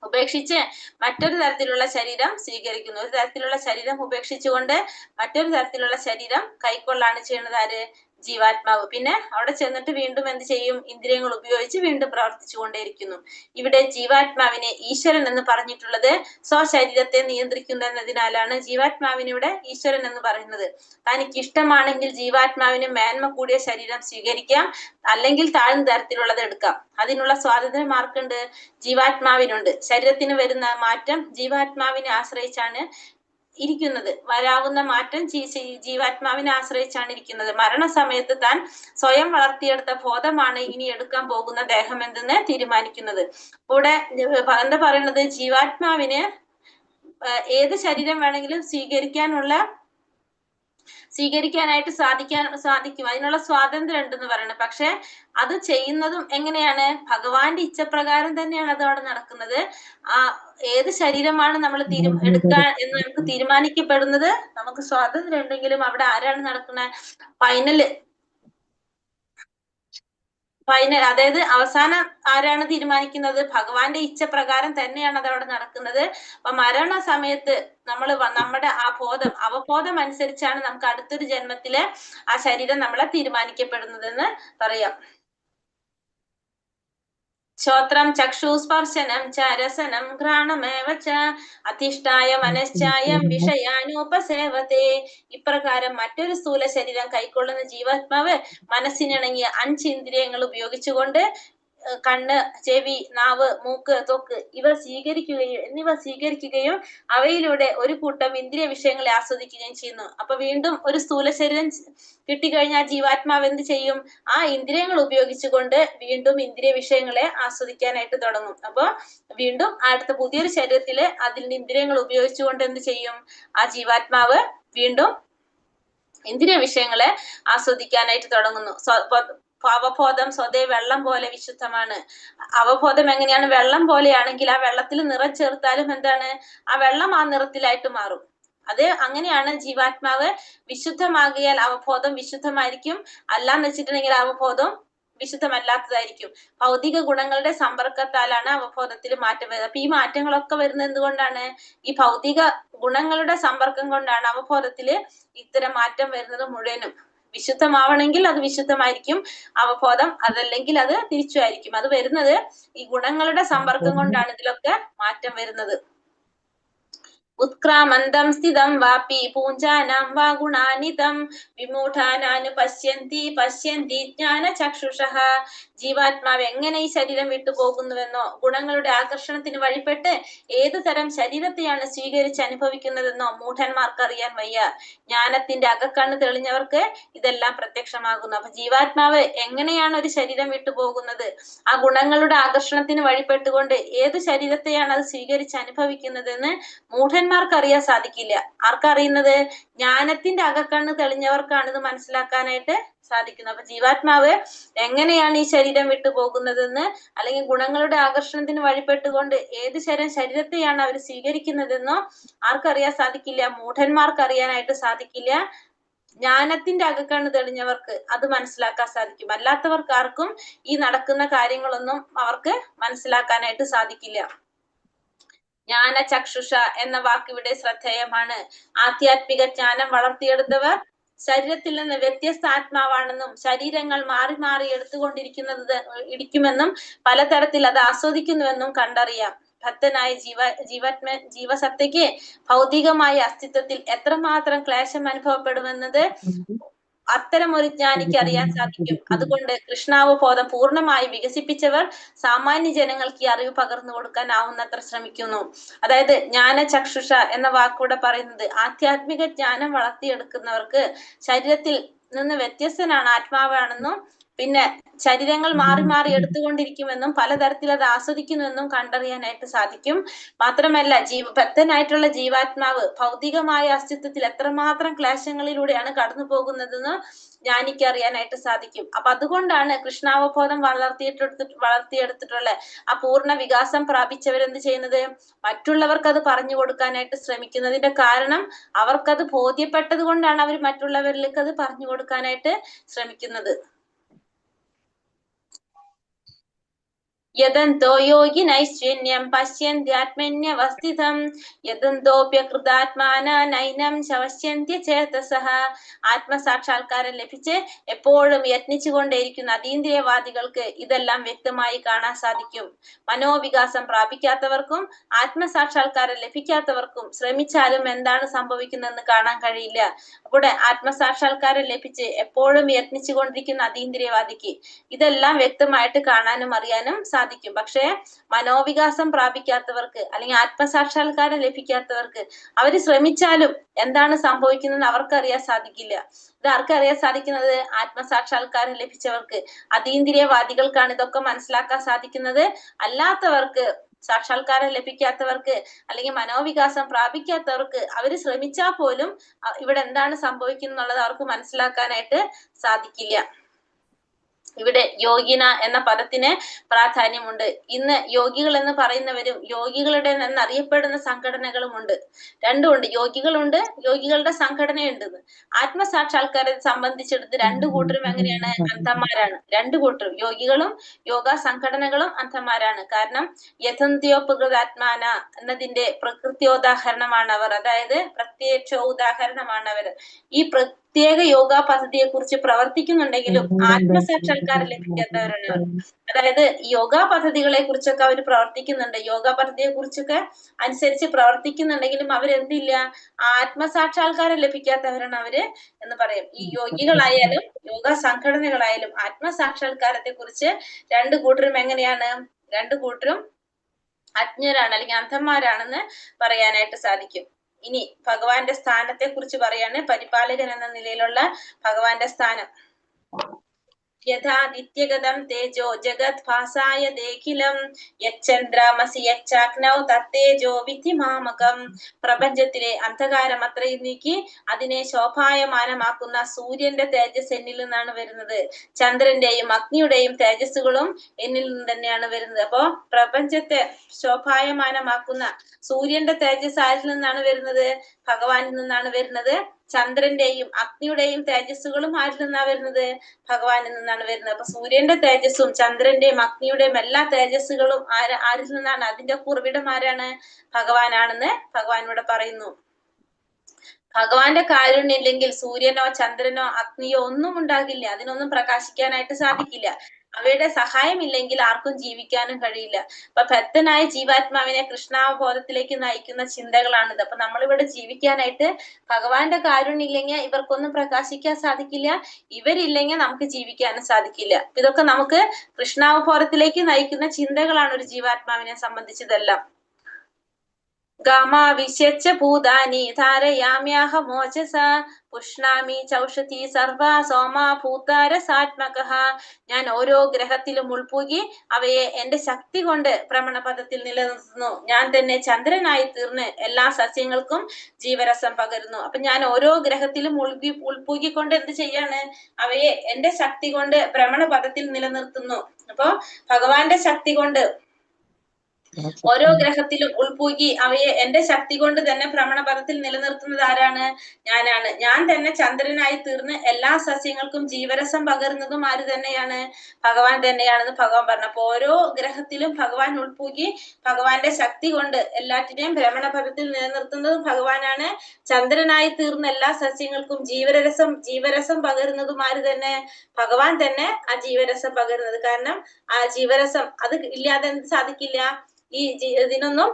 ഉപേക്ഷിച്ച് മറ്റൊരു തരത്തിലുള്ള ശരീരം സ്വീകരിക്കുന്നു. ഒരു തരത്തിലുള്ള ശരീരം ഉപേക്ഷിച്ചുകൊണ്ട് മറ്റൊരു തരത്തിലുള്ള ശരീരം കൈക്കൊള്ളാണ് ചെയ്യുന്നത് ആര്? ജീവാത്മാവ്. പിന്നെ അവിടെ ചെന്നിട്ട് വീണ്ടും എന്ത് ചെയ്യും? ഇന്ദ്രിയങ്ങൾ ഉപയോഗിച്ച് വീണ്ടും പ്രവർത്തിച്ചു കൊണ്ടേയിരിക്കുന്നു. ഇവിടെ ജീവാത്മാവിനെ ഈശ്വരൻ എന്ന് പറഞ്ഞിട്ടുള്ളത് സ്വശരീരത്തെ നിയന്ത്രിക്കുന്നു എന്നതിനാലാണ് ജീവാത്മാവിനിവിടെ ഈശ്വരൻ എന്ന് പറയുന്നത്. തനിക്ക് ഇഷ്ടമാണെങ്കിൽ ജീവാത്മാവിന് മേന്മ കൂടിയ ശരീരം സ്വീകരിക്കാം, അല്ലെങ്കിൽ താഴ്ന്ന തരത്തിലുള്ളത് എടുക്കാം. അതിനുള്ള സ്വാതന്ത്ര്യം ആർക്കുണ്ട്? ജീവാത്മാവിനുണ്ട്. ശരീരത്തിന് വരുന്ന മാറ്റം ജീവാത്മാവിനെ ആശ്രയിച്ചാണ് ഇരിക്കുന്നത്. വരാവുന്ന മാറ്റം ജീവാത്മാവിനെ ആശ്രയിച്ചാണ് ഇരിക്കുന്നത്. മരണസമയത്ത് താൻ സ്വയം വളർത്തിയെടുത്ത ബോധമാണ് ഇനി എടുക്കാൻ പോകുന്ന ദേഹം എന്തെന്ന് തീരുമാനിക്കുന്നത്. ഇവിടെ എന്താ പറയുന്നത്? ജീവാത്മാവിന് ഏത് ശരീരം വേണമെങ്കിലും സ്വീകരിക്കാനായിട്ട് സാധിക്കും. അതിനുള്ള സ്വാതന്ത്ര്യം ഉണ്ടെന്ന് പറയണം. പക്ഷെ അത് ചെയ്യുന്നതും എങ്ങനെയാണ്? ഭഗവാന്റെ ഇച്ഛപ്രകാരം തന്നെയാണ് അത് അവിടെ നടക്കുന്നത്. ഏത് ശരീരമാണ് നമ്മൾ എടുക്കാൻ എന്ന് നമുക്ക് തീരുമാനിക്കപ്പെടുന്നത്. നമുക്ക് സ്വാതന്ത്ര്യം ഉണ്ടെങ്കിലും അവിടെ ആരാണ് നടക്കുന്നത്? ഫൈനൽ, അതായത് അവസാനം ആരാണ് തീരുമാനിക്കുന്നത്? ഭഗവാന്റെ ഇച്ഛപ്രകാരം തന്നെയാണ് അത് അവിടെ നടക്കുന്നത്. അപ്പൊ മരണ സമയത്ത് നമ്മുടെ ആ അവബോധം അനുസരിച്ചാണ് നമുക്ക് അടുത്തൊരു ജന്മത്തില് ആ ശരീരം നമ്മളെ തീരുമാനിക്കപ്പെടുന്നതെന്ന് പറയാം. ശ്രോത്രം ചക്ഷുസ്പർശനം ച രസനം ഘ്രാണമേവ ച അധിഷ്ഠായ മനശ്ചായം വിഷയാനുപസേവതേ. ഇപ്രകാരം മറ്റൊരു സ്ഥൂല ശരീരം കൈക്കൊള്ളുന്ന ജീവാത്മാവ് മനസ്സിനിണങ്ങിയ 5 ഇന്ദ്രിയങ്ങൾ ഉപയോഗിച്ചുകൊണ്ട് കണ്ണ്, ചെവി, നാവ്, മൂക്ക്, ത്വക്ക് എന്നിവ സ്വീകരിക്കുകയും അവയിലൂടെ ഒരു കൂട്ടം ഇന്ദ്രിയ വിഷയങ്ങളെ ആസ്വദിക്കുകയും ചെയ്യുന്നു. അപ്പൊ വീണ്ടും ഒരു സ്ഥൂല ശരീരം കിട്ടിക്കഴിഞ്ഞാൽ ജീവാത്മാവ് എന്ത് ചെയ്യും? ആ ഇന്ദ്രിയങ്ങൾ ഉപയോഗിച്ചുകൊണ്ട് വീണ്ടും ഇന്ദ്രിയ വിഷയങ്ങളെ ആസ്വദിക്കാനായിട്ട് തുടങ്ങും. അപ്പൊ വീണ്ടും അടുത്ത പുതിയൊരു ശരീരത്തില് അതിന്റെ ഇന്ദ്രിയങ്ങൾ ഉപയോഗിച്ചുകൊണ്ട് എന്ത് ചെയ്യും? ആ ജീവാത്മാവ് വീണ്ടും ഇന്ദ്രിയ വിഷയങ്ങളെ ആസ്വദിക്കാനായിട്ട് തുടങ്ങുന്നു. അവബോധം സ്വതേ വെള്ളം പോലെ വിശുദ്ധമാണ്. അവബോധം എങ്ങനെയാണ്? വെള്ളം പോലെയാണെങ്കിൽ ആ വെള്ളത്തിൽ നിറം ചേർത്താലും എന്താണ്? ആ വെള്ളം ആ നിറത്തിലായിട്ട് മാറും. അങ്ങനെയാണ് ജീവാത്മാവ് വിശുദ്ധമാകിയാൽ അവബോധം വിശുദ്ധമായിരിക്കും. അല്ലാന്ന് വെച്ചിട്ടുണ്ടെങ്കിൽ അവബോധം വിശുദ്ധമല്ലാത്തതായിരിക്കും. ഭൗതിക ഗുണങ്ങളുടെ സമ്പർക്കത്താലാണ് അവബോധത്തിൽ മാറ്റം വരുന്നത്. അപ്പൊ ഈ മാറ്റങ്ങളൊക്കെ വരുന്നത് എന്തുകൊണ്ടാണ്? ഈ ഭൗതിക ഗുണങ്ങളുടെ സമ്പർക്കം കൊണ്ടാണ് അവബോധത്തില് ഇത്തരം മാറ്റം വരുന്നത് മുഴുവനും. വിശുദ്ധമാവണമെങ്കിൽ അത് വിശുദ്ധമായിരിക്കും അവബോധം, അതല്ലെങ്കിൽ അത് തിരിച്ചുമായിരിക്കും. അത് വരുന്നത് ഈ ഗുണങ്ങളുടെ സമ്പർക്കം കൊണ്ടാണ് ഇതിലൊക്കെ മാറ്റം വരുന്നത്. ഉത്ക്രാമന്തം സ്ഥിതം വാപി പൂഞ്ചാനാം വാ ഗുണാനിതം വിമൂഢാനാനു പശ്യന്തി ജ്ഞാന ചക്ഷുഷഃ. ജീവാത്മാവ് എങ്ങനെ ഈ ശരീരം വിട്ടുപോകുന്നുവെന്നോ ഗുണങ്ങളുടെ ആകർഷണത്തിന് വഴിപ്പെട്ട് ഏതു തരം ശരീരത്തെയാണ് സ്വീകരിച്ച് അനുഭവിക്കുന്നതെന്നോ മൂഢന്മാർക്ക് അറിയാൻ വയ്യ. ജ്ഞാനത്തിന്റെ അകക്കണ്ണ് തെളിഞ്ഞവർക്ക് ഇതെല്ലാം പ്രത്യക്ഷമാകുന്നു. അപ്പൊ ജീവാത്മാവ് എങ്ങനെയാണ് ഒരു ശരീരം വിട്ടുപോകുന്നത്? ആ ഗുണങ്ങളുടെ ആകർഷണത്തിന് വഴിപ്പെട്ടുകൊണ്ട് ഏത് ശരീരത്തെയാണ് അത് സ്വീകരിച്ച് അനുഭവിക്കുന്നതെന്ന് മൂഢന്മാർക്ക് അറിയാൻ സാധിക്കില്ല. ആർക്കറിയുന്നത്? ജ്ഞാനത്തിന്റെ അകക്കണ്ണ് തെളിഞ്ഞവർക്കാണ് ഇത് മനസ്സിലാക്കാനായിട്ട് സാധിക്കുന്നത്. അപ്പൊ ജീവാത്മാവ് എങ്ങനെയാണ് ഈ ശരീരം വിട്ടുപോകുന്നതെന്ന്, അല്ലെങ്കിൽ ഗുണങ്ങളുടെ ആകർഷണത്തിന് വഴിപ്പെട്ടുകൊണ്ട് ഏത് ശരീരത്തെയാണ് അവർ സ്വീകരിക്കുന്നതെന്നോ ആർക്കറിയാൻ സാധിക്കില്ല. മൂഢന്മാർക്ക് അറിയാനായിട്ട് സാധിക്കില്ല. ജ്ഞാനത്തിന്റെ അകക്കണ്ണ് തെളിഞ്ഞവർക്ക് അത് മനസ്സിലാക്കാൻ സാധിക്കും. അല്ലാത്തവർക്ക് ആർക്കും ഈ നടക്കുന്ന കാര്യങ്ങളൊന്നും അവർക്ക് മനസ്സിലാക്കാനായിട്ട് സാധിക്കില്ല. ജ്ഞാന ചക്ഷുഷ എന്ന വാക്ക് ഇവിടെ ശ്രദ്ധേയമാണ്. ആധ്യാത്മിക ജ്ഞാനം വളർത്തിയെടുത്തവർ ശരീരത്തിൽ നിന്ന് വ്യത്യസ്ത ആത്മാവാണെന്നും ശരീരങ്ങൾ മാറി മാറി ഇരിക്കുമെന്നും പലതരത്തിൽ അത് ആസ്വദിക്കുന്നുവെന്നും കണ്ടറിയാം. ഭക്തനായ ജീവസത്തയ്ക്ക് ഭൗതികമായ അസ്തിത്വത്തിൽ എത്രമാത്രം ക്ലേശം അനുഭവപ്പെടുമെന്നത് അത്തരം ഒരു ജ്ഞാനിക്ക് അറിയാൻ സാധിക്കും. അതുകൊണ്ട് കൃഷ്ണാവബോധം പൂർണ്ണമായി വികസിപ്പിച്ചവർ സാമാന്യ ജനങ്ങൾക്ക് ഈ അറിവ് പകർന്നു കൊടുക്കാൻ ആവുന്നത്ര ശ്രമിക്കുന്നു. അതായത് ജ്ഞാന ചക്ഷുഷ എന്ന വാക്കൂടെ പറയുന്നത് ആധ്യാത്മിക ജ്ഞാനം വളർത്തിയെടുക്കുന്നവർക്ക് ശരീരത്തിൽ നിന്ന് വ്യത്യസ്തനാണ് ആത്മാവാണെന്നും പിന്നെ ശരീരങ്ങൾ മാറി മാറി എടുത്തുകൊണ്ടിരിക്കുമെന്നും പലതരത്തിൽ അത് ആസ്വദിക്കുന്നുവെന്നും കണ്ടറിയാനായിട്ട് സാധിക്കും. മാത്രമല്ല ഭക്തനായിട്ടുള്ള ജീവാത്മാവ് ഭൗതികമായ അസ്തിത്വത്തിൽ എത്രമാത്രം ക്ലേശങ്ങളിലൂടെയാണ് കടന്നു പോകുന്നതെന്ന് ജ്ഞാനിക്ക് അറിയാനായിട്ട് സാധിക്കും. അപ്പൊ അതുകൊണ്ടാണ് കൃഷ്ണാവബോധം വളർത്തിയെടുത്തിട്ടുള്ള ആ പൂർണ്ണ വികാസം പ്രാപിച്ചവരെന്ത് ചെയ്യുന്നത്, മറ്റുള്ളവർക്ക് അത് പറഞ്ഞു കൊടുക്കാനായിട്ട് ശ്രമിക്കുന്നതിന്റെ കാരണം അവർക്കത് ബോധ്യപ്പെട്ടത് കൊണ്ടാണ് അവർ മറ്റുള്ളവരിലേക്ക് അത് പറഞ്ഞു കൊടുക്കാനായിട്ട് ശ്രമിക്കുന്നത്. യദന്തോ യോഗിനൈശ്ചന്യം പശ്യന്ത്യാത്മന്യവസ്ഥിതം യദന്തോപ്യകൃതാത്മാന നൈനം ശവശ്യന്ത്യ ചേതസഃ. ആത്മസാക്ഷാത്കാരം ലഭിച്ച് എപ്പോഴും യത്നിച്ചുകൊണ്ടേയിരിക്കുന്ന അതീന്ദ്രിയവാദികൾക്ക് ഇതെല്ലാം വ്യക്തമായി കാണാൻ സാധിക്കും. മനോവികാസം പ്രാപിക്കാത്തവർക്കും ആത്മസാക്ഷാത്കാരം ലഭിക്കാത്തവർക്കും ശ്രമിച്ചാലും എന്താണ് സംഭവിക്കുന്നതെന്ന് കാണാൻ കഴിയില്ല. അപ്പോൾ ആത്മസാക്ഷാത്കാരം ലഭിച്ച് എപ്പോഴും യത്നിച്ചുകൊണ്ടിരിക്കുന്ന അതീന്ദ്രിയവാദിക്ക് ഇതെല്ലാം വ്യക്തമായിട്ട് കാണാനും അറിയാനും സാധിക്കും. പക്ഷേ മനോവികാസം പ്രാപിക്കാത്തവർക്ക് അല്ലെങ്കിൽ ആത്മസാക്ഷാത്കാരം ലഭിക്കാത്തവർക്ക് അവര് ശ്രമിച്ചാലും എന്താണ് സംഭവിക്കുന്നത് അവർക്കറിയാൻ സാധിക്കില്ല. ഇത് ആർക്കറിയാൻ സാധിക്കുന്നത്? ആത്മസാക്ഷാത്കാരം ലഭിച്ചവർക്ക്, അതീന്ദ്രിയവാദികൾക്കാണ് ഇതൊക്കെ മനസ്സിലാക്കാൻ സാധിക്കുന്നത്. അല്ലാത്തവർക്ക്, സാക്ഷാത്കാരം ലഭിക്കാത്തവർക്ക് അല്ലെങ്കിൽ മനോവികാസം പ്രാപിക്കാത്തവർക്ക് അവര് ശ്രമിച്ചാൽ പോലും ഇവിടെ എന്താണ് സംഭവിക്കുന്നത് എന്നുള്ളത് അവർക്ക് മനസ്സിലാക്കാനായിട്ട് സാധിക്കില്ല. ഇവിടെ യോഗിന എന്ന പദത്തിന് പ്രാധാന്യമുണ്ട്. ഇന്ന് യോഗികൾ എന്ന് പറയുന്നവരും യോഗികളുടെ എന്നറിയപ്പെടുന്ന സംഘടനകളുമുണ്ട്. രണ്ടുമുണ്ട്, യോഗികളുണ്ട്, യോഗികളുടെ സംഘടനയുണ്ട്. ആത്മസാക്ഷാത്കാരത്തെ സംബന്ധിച്ചെടുത്ത് രണ്ടു കൂട്ടരും എങ്ങനെയാണ്? അന്ധന്മാരാണ്. രണ്ടു കൂട്ടരും, യോഗികളും യോഗ സംഘടനകളും അന്ധന്മാരാണ്. കാരണം യഥന്ത്യോപകൃതാത്മാന എന്നതിന്റെ പ്രകൃത്യോദാഹരണമാണ് അവർ, അതായത് പ്രത്യക്ഷ ഉദാഹരണമാണ് അവർ. ഈ പ്രത്യേക യോഗ പദ്ധതിയെ കുറിച്ച് പ്രവർത്തിക്കുന്നുണ്ടെങ്കിലും ആത്മസാക്ഷാത്കാരം ലഭിക്കാത്തവരാണ് അവർ. അതായത് യോഗ പദ്ധതികളെ കുറിച്ചൊക്കെ അവർ പ്രവർത്തിക്കുന്നുണ്ട്, യോഗ പദ്ധതിയെ കുറിച്ചൊക്കെ അനുസരിച്ച് പ്രവർത്തിക്കുന്നുണ്ടെങ്കിലും അവരെന്തില്ല, ആത്മസാക്ഷാത്കാരം ലഭിക്കാത്തവരാണ് അവര് എന്ന് പറയും. ഈ യോഗികളായാലും യോഗ സംഘടനകളായാലും ആത്മസാക്ഷാത്കാരത്തെ കുറിച്ച് രണ്ടു കൂട്ടരും എങ്ങനെയാണ്? രണ്ടു കൂട്ടരും അജ്ഞരാണ് അല്ലെങ്കിൽ അന്ധന്മാരാണെന്ന് പറയാനായിട്ട് സാധിക്കും. ഇനി ഭഗവാന്റെ സ്ഥാനത്തെ കുറിച്ച് പറയാണ്. പരിപാലകൻ എന്ന നിലയിലുള്ള ഭഗവാന്റെ സ്ഥാനം. യഥാദിത്യഗതം തേജോ ജഗത് ഭാസായ ദേഖിലം യച്ചന്ദ്രമസി യച്ചാഗ്നൗ തത്തേജോ വിധി മാമകം. പ്രപഞ്ചത്തിലെ അന്ധകാരം അത്രയും നീക്കി അതിനെ ശോഭായമാനമാക്കുന്ന സൂര്യന്റെ തേജസ് എന്നിൽ നിന്നാണ് വരുന്നത്. ചന്ദ്രന്റെയും അഗ്നിയുടെയും തേജസ്സുകളും എന്നിൽ നിന്ന് തന്നെയാണ് വരുന്നത്. അപ്പോ പ്രപഞ്ചത്തെ ശോഭായമാനമാക്കുന്ന സൂര്യന്റെ തേജസ് ആരിൽ നിന്നാണ് വരുന്നത്? ഭഗവാനിൽ നിന്നാണ് വരുന്നത്. ചന്ദ്രന്റെയും അഗ്നിയുടെയും തേജസ്സുകളും ആരിൽ നിന്നാണ് വരുന്നത്? ഭഗവാനിൽ നിന്നാണ് വരുന്നത്. അപ്പൊ സൂര്യന്റെ തേജസ്സും ചന്ദ്രന്റെയും അഗ്നിയുടെയും എല്ലാ തേജസ്സുകളും ആരിൽ നിന്നാണ്? അതിന്റെ ഉറവിടം ആരാണ്? ഭഗവാനാണെന്ന് ഭഗവാൻ ഇവിടെ പറയുന്നു. ഭഗവാന്റെ കാരുണ്യം ഇല്ലെങ്കിൽ സൂര്യനോ ചന്ദ്രനോ അഗ്നിയോ ഒന്നും ഉണ്ടാകില്ല, അതിനൊന്നും പ്രകാശിക്കാനായിട്ട് സാധിക്കില്ല. അവയുടെ സഹായം ഇല്ലെങ്കിൽ ആർക്കും ജീവിക്കാനും കഴിയില്ല. അപ്പൊ ഭക്തനായ ജീവാത്മാവിനെ കൃഷ്ണാവബോധത്തിലേക്ക് നയിക്കുന്ന ചിന്തകളാണിത്. അപ്പൊ നമ്മളിവിടെ ജീവിക്കാനായിട്ട് ഭഗവാന്റെ കാരുണ്യം ഇല്ലെങ്കിൽ ഇവർക്കൊന്നും പ്രകാശിക്കാൻ സാധിക്കില്ല, ഇവരില്ലെങ്കിൽ നമുക്ക് ജീവിക്കാനും സാധിക്കില്ല. ഇതൊക്കെ നമുക്ക് കൃഷ്ണാവബോധത്തിലേക്ക് നയിക്കുന്ന ചിന്തകളാണ് ഒരു ജീവാത്മാവിനെ സംബന്ധിച്ചതെല്ലാം. ഗാമാവിശ്യച്ച ഭൂതാനി ധാരയാമ്യാഹമോചസ പുഷ്ണാമി ചൗഷധി സർവ സോമാ ഭൂതാരസാത്മകഃ. ഞാൻ ഓരോ ഗ്രഹത്തിലും ഉൾപൂകി അവയെ എന്റെ ശക്തി കൊണ്ട് ഭ്രമണപഥത്തിൽ നിലനിർത്തുന്നു. ഞാൻ തന്നെ ചന്ദ്രനായി തീർന്ന് എല്ലാ സസ്യങ്ങൾക്കും ജീവരസം പകരുന്നു. അപ്പൊ ഞാൻ ഓരോ ഗ്രഹത്തിലും ഉൾപൂകിക്കൊണ്ട് എന്ത് ചെയ്യാണ്? അവയെ എന്റെ ശക്തി കൊണ്ട് ഭ്രമണപഥത്തിൽ നിലനിർത്തുന്നു. അപ്പൊ ഭഗവാന്റെ ശക്തി കൊണ്ട് ഓരോ ഗ്രഹത്തിലും ഉൾപൂകി അവയെ എന്റെ ശക്തി കൊണ്ട് തന്നെ ഭ്രമണപഥത്തിൽ നിലനിർത്തുന്നത് ആരാണ്? ഞാനാണ്. ഞാൻ തന്നെ ചന്ദ്രനായി തീർന്ന് എല്ലാ സസ്യങ്ങൾക്കും ജീവരസം പകരുന്നതും ആര് തന്നെയാണ്? ഭഗവാൻ തന്നെയാണെന്ന് ഭഗവാൻ പറഞ്ഞു. അപ്പൊ ഓരോ ഗ്രഹത്തിലും ഭഗവാൻ ഉൾപൂകി ഭഗവാന്റെ ശക്തി കൊണ്ട് എല്ലാറ്റിനെയും ഭ്രമണപഥത്തിൽ നിലനിർത്തുന്നതും ഭഗവാനാണ്. ചന്ദ്രനായി തീർന്ന എല്ലാ സസ്യങ്ങൾക്കും ജീവരസം പകരുന്നതും ആര് തന്നെ? ഭഗവാൻ തന്നെ ആ ജീവരസം പകരുന്നത്. കാരണം ആ ജീവരസം അത് ഇല്ലാതെ എന്ത് സാധിക്കില്ല? ഈ ഇതിനൊന്നും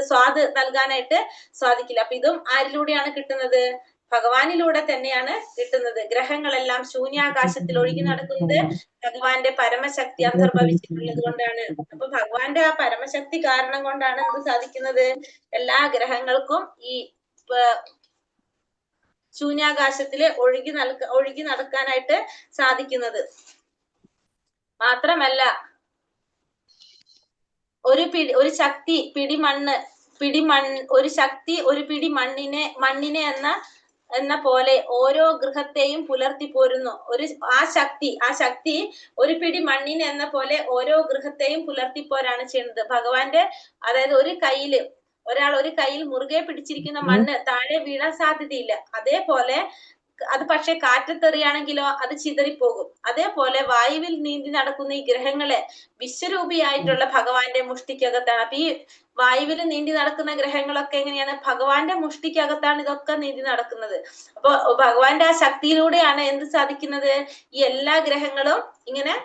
സ്വാദ് നൽകാനായിട്ട് സാധിക്കില്ല. അപ്പൊ ഇതും ആരിലൂടെയാണ് കിട്ടുന്നത്? ഭഗവാനിലൂടെ തന്നെയാണ് കിട്ടുന്നത്. ഗ്രഹങ്ങളെല്ലാം ശൂന്യാകാശത്തിൽ ഒഴുകി നടക്കുന്നത് ഭഗവാന്റെ പരമശക്തി അന്തർഭവിച്ചിട്ടുള്ളത് കൊണ്ടാണ്. അപ്പൊ ഭഗവാന്റെ ആ പരമശക്തി കാരണം കൊണ്ടാണ് എന്ത് സാധിക്കുന്നത്? എല്ലാ ഗ്രഹങ്ങൾക്കും ഈ ശൂന്യാകാശത്തില് ഒഴുകി നടക്കാനായിട്ട് സാധിക്കുന്നത്. മാത്രമല്ല ഒരു ശക്തി ഒരു പിടി മണ്ണിനെ എന്ന പോലെ ഓരോ ഗൃഹത്തെയും പുലർത്തി പോരുന്നു. ആ ശക്തി ഒരു പിടി മണ്ണിനെ എന്ന പോലെ ഓരോ ഗൃഹത്തെയും പുലർത്തിപ്പോരാണ് ചെയ്യുന്നത്. ഭഗവാന്റെ അതായത് ഒരാൾ ഒരു കയ്യിൽ മുറുകെ പിടിച്ചിരിക്കുന്ന മണ്ണ് താഴെ വീഴാൻ സാധ്യതയില്ല. അതേപോലെ അത് പക്ഷെ കാറ്റത്തെറിയാണെങ്കിലോ അത് ചിതറിപ്പോകും. അതേപോലെ വായുവിൽ നീന്തി നടക്കുന്ന ഈ ഗ്രഹങ്ങളെ വിശ്വരൂപിയായിട്ടുള്ള ഭഗവാന്റെ മുഷ്ടിക്കകത്താണ്. അപ്പൊ ഈ വായുവിൽ നീന്തി നടക്കുന്ന ഗ്രഹങ്ങളൊക്കെ എങ്ങനെയാണ്? ഭഗവാന്റെ മുഷ്ടിക്കകത്താണ് ഇതൊക്കെ നീന്തി നടക്കുന്നത്. അപ്പൊ ഭഗവാന്റെ ആ ശക്തിയിലൂടെയാണ് എന്ത് സാധിക്കുന്നത്? ഈ എല്ലാ ഗ്രഹങ്ങളും ഇങ്ങനെ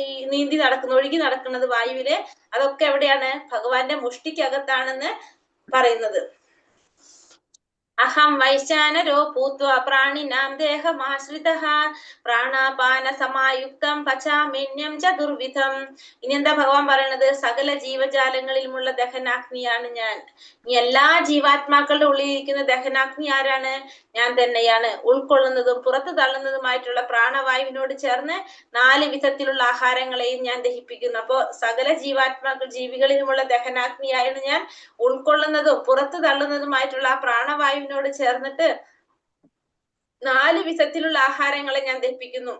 ഈ നീന്തി നടക്കുന്നത്, ഒഴുകി നടക്കുന്നത് വായുവില്. അതൊക്കെ എവിടെയാണ്? ഭഗവാന്റെ മുഷ്ടിക്കകത്താണെന്ന് പറയുന്നത്. അഹം വൈശ്വാനരോ ഭൂത്വാ പ്രാണിനാം ദേഹമാശ്രിതഃ പ്രാണാപാന സമായുക്തം പചാമ്യന്യം ചതുർവിധം. ഇനി എന്താ ഭഗവാൻ പറയണത്? സകല ജീവജാലങ്ങളിലുമുള്ള ദഹനാഗ്നിയാണ് ഞാൻ. ഈ എല്ലാ ജീവാത്മാക്കളുടെ ഉള്ളിലിരിക്കുന്ന ദഹനാഗ്നി ആരാണ്? ഞാൻ തന്നെയാണ്. ഉൾക്കൊള്ളുന്നതും പുറത്തു തള്ളുന്നതുമായിട്ടുള്ള പ്രാണവായുവിനോട് ചേർന്ന് 4 വിധത്തിലുള്ള ആഹാരങ്ങളെയും ഞാൻ ദഹിപ്പിക്കുന്നു. അപ്പോ സകല ജീവികളിലുമുള്ള ദഹനാഗ്നിയായാണ് ഞാൻ. ഉൾക്കൊള്ളുന്നതും പുറത്തു തള്ളുന്നതുമായിട്ടുള്ള ആ പ്രാണവായുവിനോട് ചേർന്നിട്ട് 4 വിധത്തിലുള്ള ആഹാരങ്ങളെ ഞാൻ ദഹിപ്പിക്കുന്നു.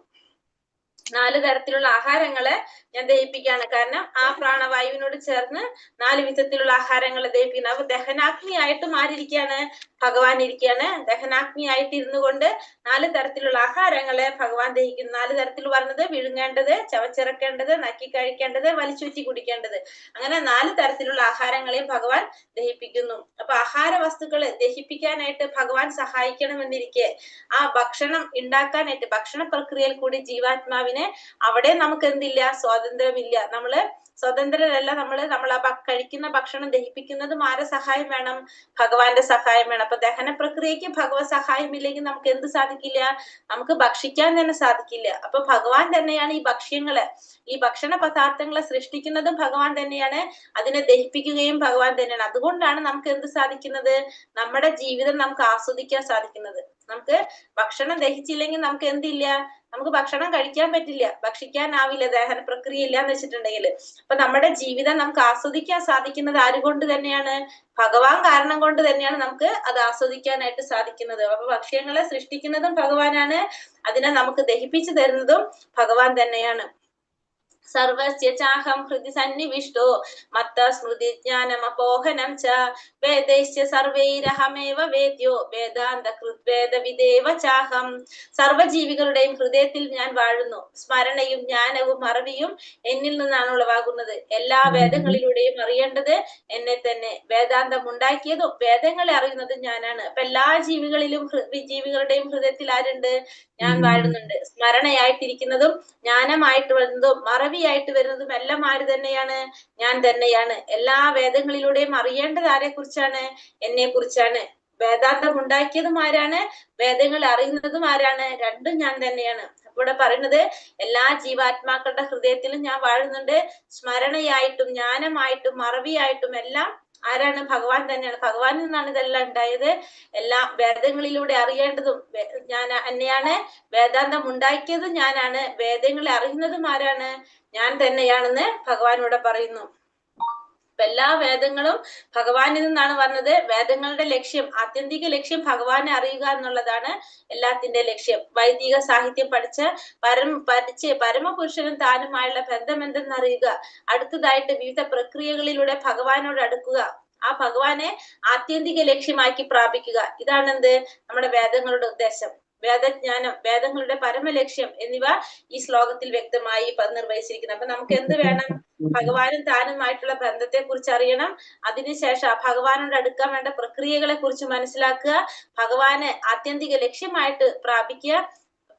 4 തരത്തിലുള്ള ആഹാരങ്ങളെ ഞാൻ ദഹിപ്പിക്കുകയാണ്. കാരണം ആ പ്രാണവായുവിനോട് ചേർന്ന് 4 വിധത്തിലുള്ള ആഹാരങ്ങളെ ദഹിപ്പിക്കുന്നത്. അപ്പൊ ദഹനാഗ്നിയായിട്ടും ആരിയ്ക്കുകയാണ്? ഭഗവാൻ ഇരിക്കുകയാണ്. ദഹനാഗ്നിയായിട്ട് ഇരുന്നു കൊണ്ട് 4 തരത്തിലുള്ള ആഹാരങ്ങളെ ഭഗവാൻ ദഹിക്കുന്നു. 4 തരത്തിൽ പറഞ്ഞത് വിഴുങ്ങേണ്ടത്, ചവച്ചിറക്കേണ്ടത്, നക്കി കഴിക്കേണ്ടത്, വലിച്ചൂറ്റി കുടിക്കേണ്ടത്. അങ്ങനെ 4 തരത്തിലുള്ള ആഹാരങ്ങളെയും ഭഗവാൻ ദഹിപ്പിക്കുന്നു. അപ്പൊ ആഹാര വസ്തുക്കള് ദഹിപ്പിക്കാനായിട്ട് ഭഗവാൻ സഹായിക്കണമെന്നിരിക്കെ ആ ഭക്ഷണം ഉണ്ടാക്കാനായിട്ട് ഭക്ഷണ പ്രക്രിയയിൽ കൂടി ജീവാത്മാവിനെ അവിടെ നമുക്ക് എന്തില്ല? സ്വാതന്ത്ര്യമില്ല. നമ്മള് സ്വതന്ത്രരല്ല. നമ്മൾ ആ കഴിക്കുന്ന ഭക്ഷണം ദഹിപ്പിക്കുന്നതും ആരെ സഹായം വേണം? ഭഗവാന്റെ സഹായം വേണം. അപ്പൊ ദഹന പ്രക്രിയക്ക് ഭഗവത് സഹായം ഇല്ലെങ്കിൽ നമുക്ക് എന്ത് സാധിക്കില്ല? നമുക്ക് ഭക്ഷിക്കാൻ തന്നെ സാധിക്കില്ല. അപ്പൊ ഭഗവാൻ തന്നെയാണ് ഈ ഭക്ഷണ പദാർത്ഥങ്ങളെ സൃഷ്ടിക്കുന്നതും ഭഗവാൻ തന്നെയാണ്. അതിനെ ദഹിപ്പിക്കുകയും ഭഗവാൻ തന്നെയാണ്. അതുകൊണ്ടാണ് നമുക്ക് എന്ത് സാധിക്കുന്നത്? നമ്മുടെ ജീവിതം നമുക്ക് ആസ്വദിക്കാൻ സാധിക്കുന്നത്. നമുക്ക് ഭക്ഷണം ദഹിച്ചില്ലെങ്കിൽ നമുക്ക് എന്തില്ല? നമുക്ക് ഭക്ഷണം കഴിക്കാൻ പറ്റില്ല, ഭക്ഷിക്കാനാവില്ല, ദഹന പ്രക്രിയ ഇല്ലാന്ന് വെച്ചിട്ടുണ്ടെങ്കിൽ. അപ്പൊ നമ്മുടെ ജീവിതം നമുക്ക് ആസ്വദിക്കാൻ സാധിക്കുന്നത് ആരുകൊണ്ട് തന്നെയാണ്? ഭഗവാൻ കാരണം കൊണ്ട് തന്നെയാണ് നമുക്ക് അത് ആസ്വദിക്കാനായിട്ട് സാധിക്കുന്നത്. അപ്പൊ ഭക്ഷ്യങ്ങളെ സൃഷ്ടിക്കുന്നതും ഭഗവാനാണ്, അതിനെ നമുക്ക് ദഹിപ്പിച്ചു തരുന്നതും ഭഗവാൻ തന്നെയാണ്. സർവസ്യ ചാഹം ഹൃദി സന്നിവിഷ്ടോ മത്ത സ്മൃതി ജ്ഞാനമപോഹനം ച വേദൈശ്ച സർവൈരഹമേവ വേദ്യോ വേദാന്ത കൃദ്വേദ വിദേവ ചാഹം. സർവജീവികളുടെയും ഹൃദയത്തിൽ ഞാൻ വാഴുന്നു. സ്മരണയും ജ്ഞാനവും അറിവിയും എന്നിൽ നിന്നാണ് ഉളവാകുന്നത്. എല്ലാ വേദങ്ങളിലൂടെയും അറിയേണ്ടത് എന്നെ തന്നെ. വേദാന്തം ഉണ്ടാക്കിയതും വേദങ്ങളെ അറിയുന്നതും ഞാനാണ്. അപ്പൊ എല്ലാ ജീവികളുടെയും ഹൃദയത്തിൽ ആരുണ്ട്? ഞാൻ വാഴുന്നുണ്ട്. സ്മരണയായിട്ടിരിക്കുന്നതും ജ്ഞാനമായിട്ട് വരുന്നതും മറവിയായിട്ട് വരുന്നതും എല്ലാം ആര് തന്നെയാണ്? ഞാൻ തന്നെയാണ്. എല്ലാ വേദങ്ങളിലൂടെയും അറിയേണ്ടത് ആരെ കുറിച്ചാണ്? എന്നെ കുറിച്ചാണ്. വേദാന്തം ഉണ്ടാക്കിയതും ആരാണ്? വേദങ്ങൾ അറിയുന്നതും ആരാണ്? രണ്ടും ഞാൻ തന്നെയാണ്. അപ്പൊ ഇവിടെ പറയുന്നത് എല്ലാ ജീവാത്മാക്കളുടെ ഹൃദയത്തിലും ഞാൻ വാഴുന്നുണ്ട്. സ്മരണയായിട്ടും ജ്ഞാനമായിട്ടും മറവിയായിട്ടും എല്ലാം ആരാണ്? ഭഗവാൻ തന്നെയാണ്. ഭഗവാനിൽ നിന്നാണ് ഇതെല്ലാം ഉണ്ടായത്. എല്ലാം വേദങ്ങളിലൂടെ അറിയേണ്ടതും ഞാൻ തന്നെയാണ്. വേദാന്തം ഉണ്ടാക്കിയതും ഞാനാണ്. വേദങ്ങളെ അറിയുന്നതും ആരാണ്? ഞാൻ തന്നെയാണെന്ന് ഭഗവാനോട് പറയുന്നു. എല്ലാ വേദങ്ങളും ഭഗവാനിൽ നിന്നാണ് വന്നത്. വേദങ്ങളുടെ ലക്ഷ്യം, ആത്യന്തിക ലക്ഷ്യം ഭഗവാനെ അറിയുക എന്നുള്ളതാണ് എല്ലാത്തിന്റെ ലക്ഷ്യം. വൈദിക സാഹിത്യം പഠിച്ച് പരമപുരുഷനും താനുമായുള്ള ബന്ധം എന്തെന്നറിയുക. അടുത്തതായിട്ട് വിവിധ പ്രക്രിയകളിലൂടെ ഭഗവാനോട് അടുക്കുക. ആ ഭഗവാനെ ആത്യന്തിക ലക്ഷ്യമാക്കി പ്രാപിക്കുക. ഇതാണെന്ത്? നമ്മുടെ വേദങ്ങളുടെ ഉദ്ദേശം. വേദജ്ഞാനം, വേദങ്ങളുടെ പരമലക്ഷ്യം എന്നിവ ഈ ശ്ലോകത്തിൽ വ്യക്തമായി നിർവഹിച്ചിരിക്കുന്നു. അപ്പൊ നമുക്ക് എന്ത് വേണം? ഭഗവാനും താനുമായിട്ടുള്ള ബന്ധത്തെ കുറിച്ച് അറിയണം. അതിനുശേഷം ഭഗവാനോട് അടുക്കാൻ വേണ്ട പ്രക്രിയകളെ കുറിച്ച് മനസ്സിലാക്കുക. ഭഗവാനെ ആത്യന്തിക ലക്ഷ്യമായിട്ട് പ്രാപിക്കുക.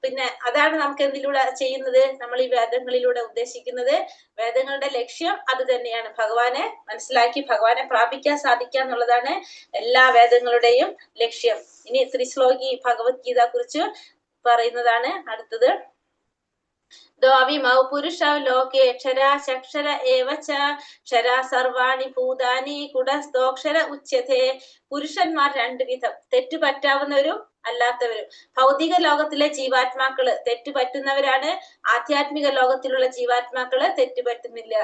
പിന്നെ അതാണ് നമുക്ക് എന്തിലൂടെ ചെയ്യുന്നത്? നമ്മൾ ഈ വേദങ്ങളിലൂടെ ഉദ്ദേശിക്കുന്നത്. വേദങ്ങളുടെ ലക്ഷ്യം അത് തന്നെയാണ്. ഭഗവാനെ മനസ്സിലാക്കി ഭഗവാനെ പ്രാപിക്കാൻ സാധിക്കുക എന്നുള്ളതാണ് എല്ലാ വേദങ്ങളുടെയും ലക്ഷ്യം. ഇനി ത്രിശ്ലോകി ഭഗവത്ഗീത കുറിച്ച് പറയുന്നതാണ് അടുത്തത്. ദ്വാവിമൗ പുരുഷൗ ലോകേ ക്ഷരാക്ഷര ഏവച ക്ഷരാ സർവാണി ഭൂതാനി കുടസ്ഥോക്ഷര ഉച്യത്തെ. പുരുഷന്മാർ 2 വിധം. തെറ്റു പറ്റാവുന്നവരും അല്ലാത്തവരും. ഭൗതിക ലോകത്തിലെ ജീവാത്മാക്കള് തെറ്റുപറ്റുന്നവരാണ്, ആധ്യാത്മിക ലോകത്തിലുള്ള ജീവാത്മാക്കള് തെറ്റുപറ്റുന്നില്ല.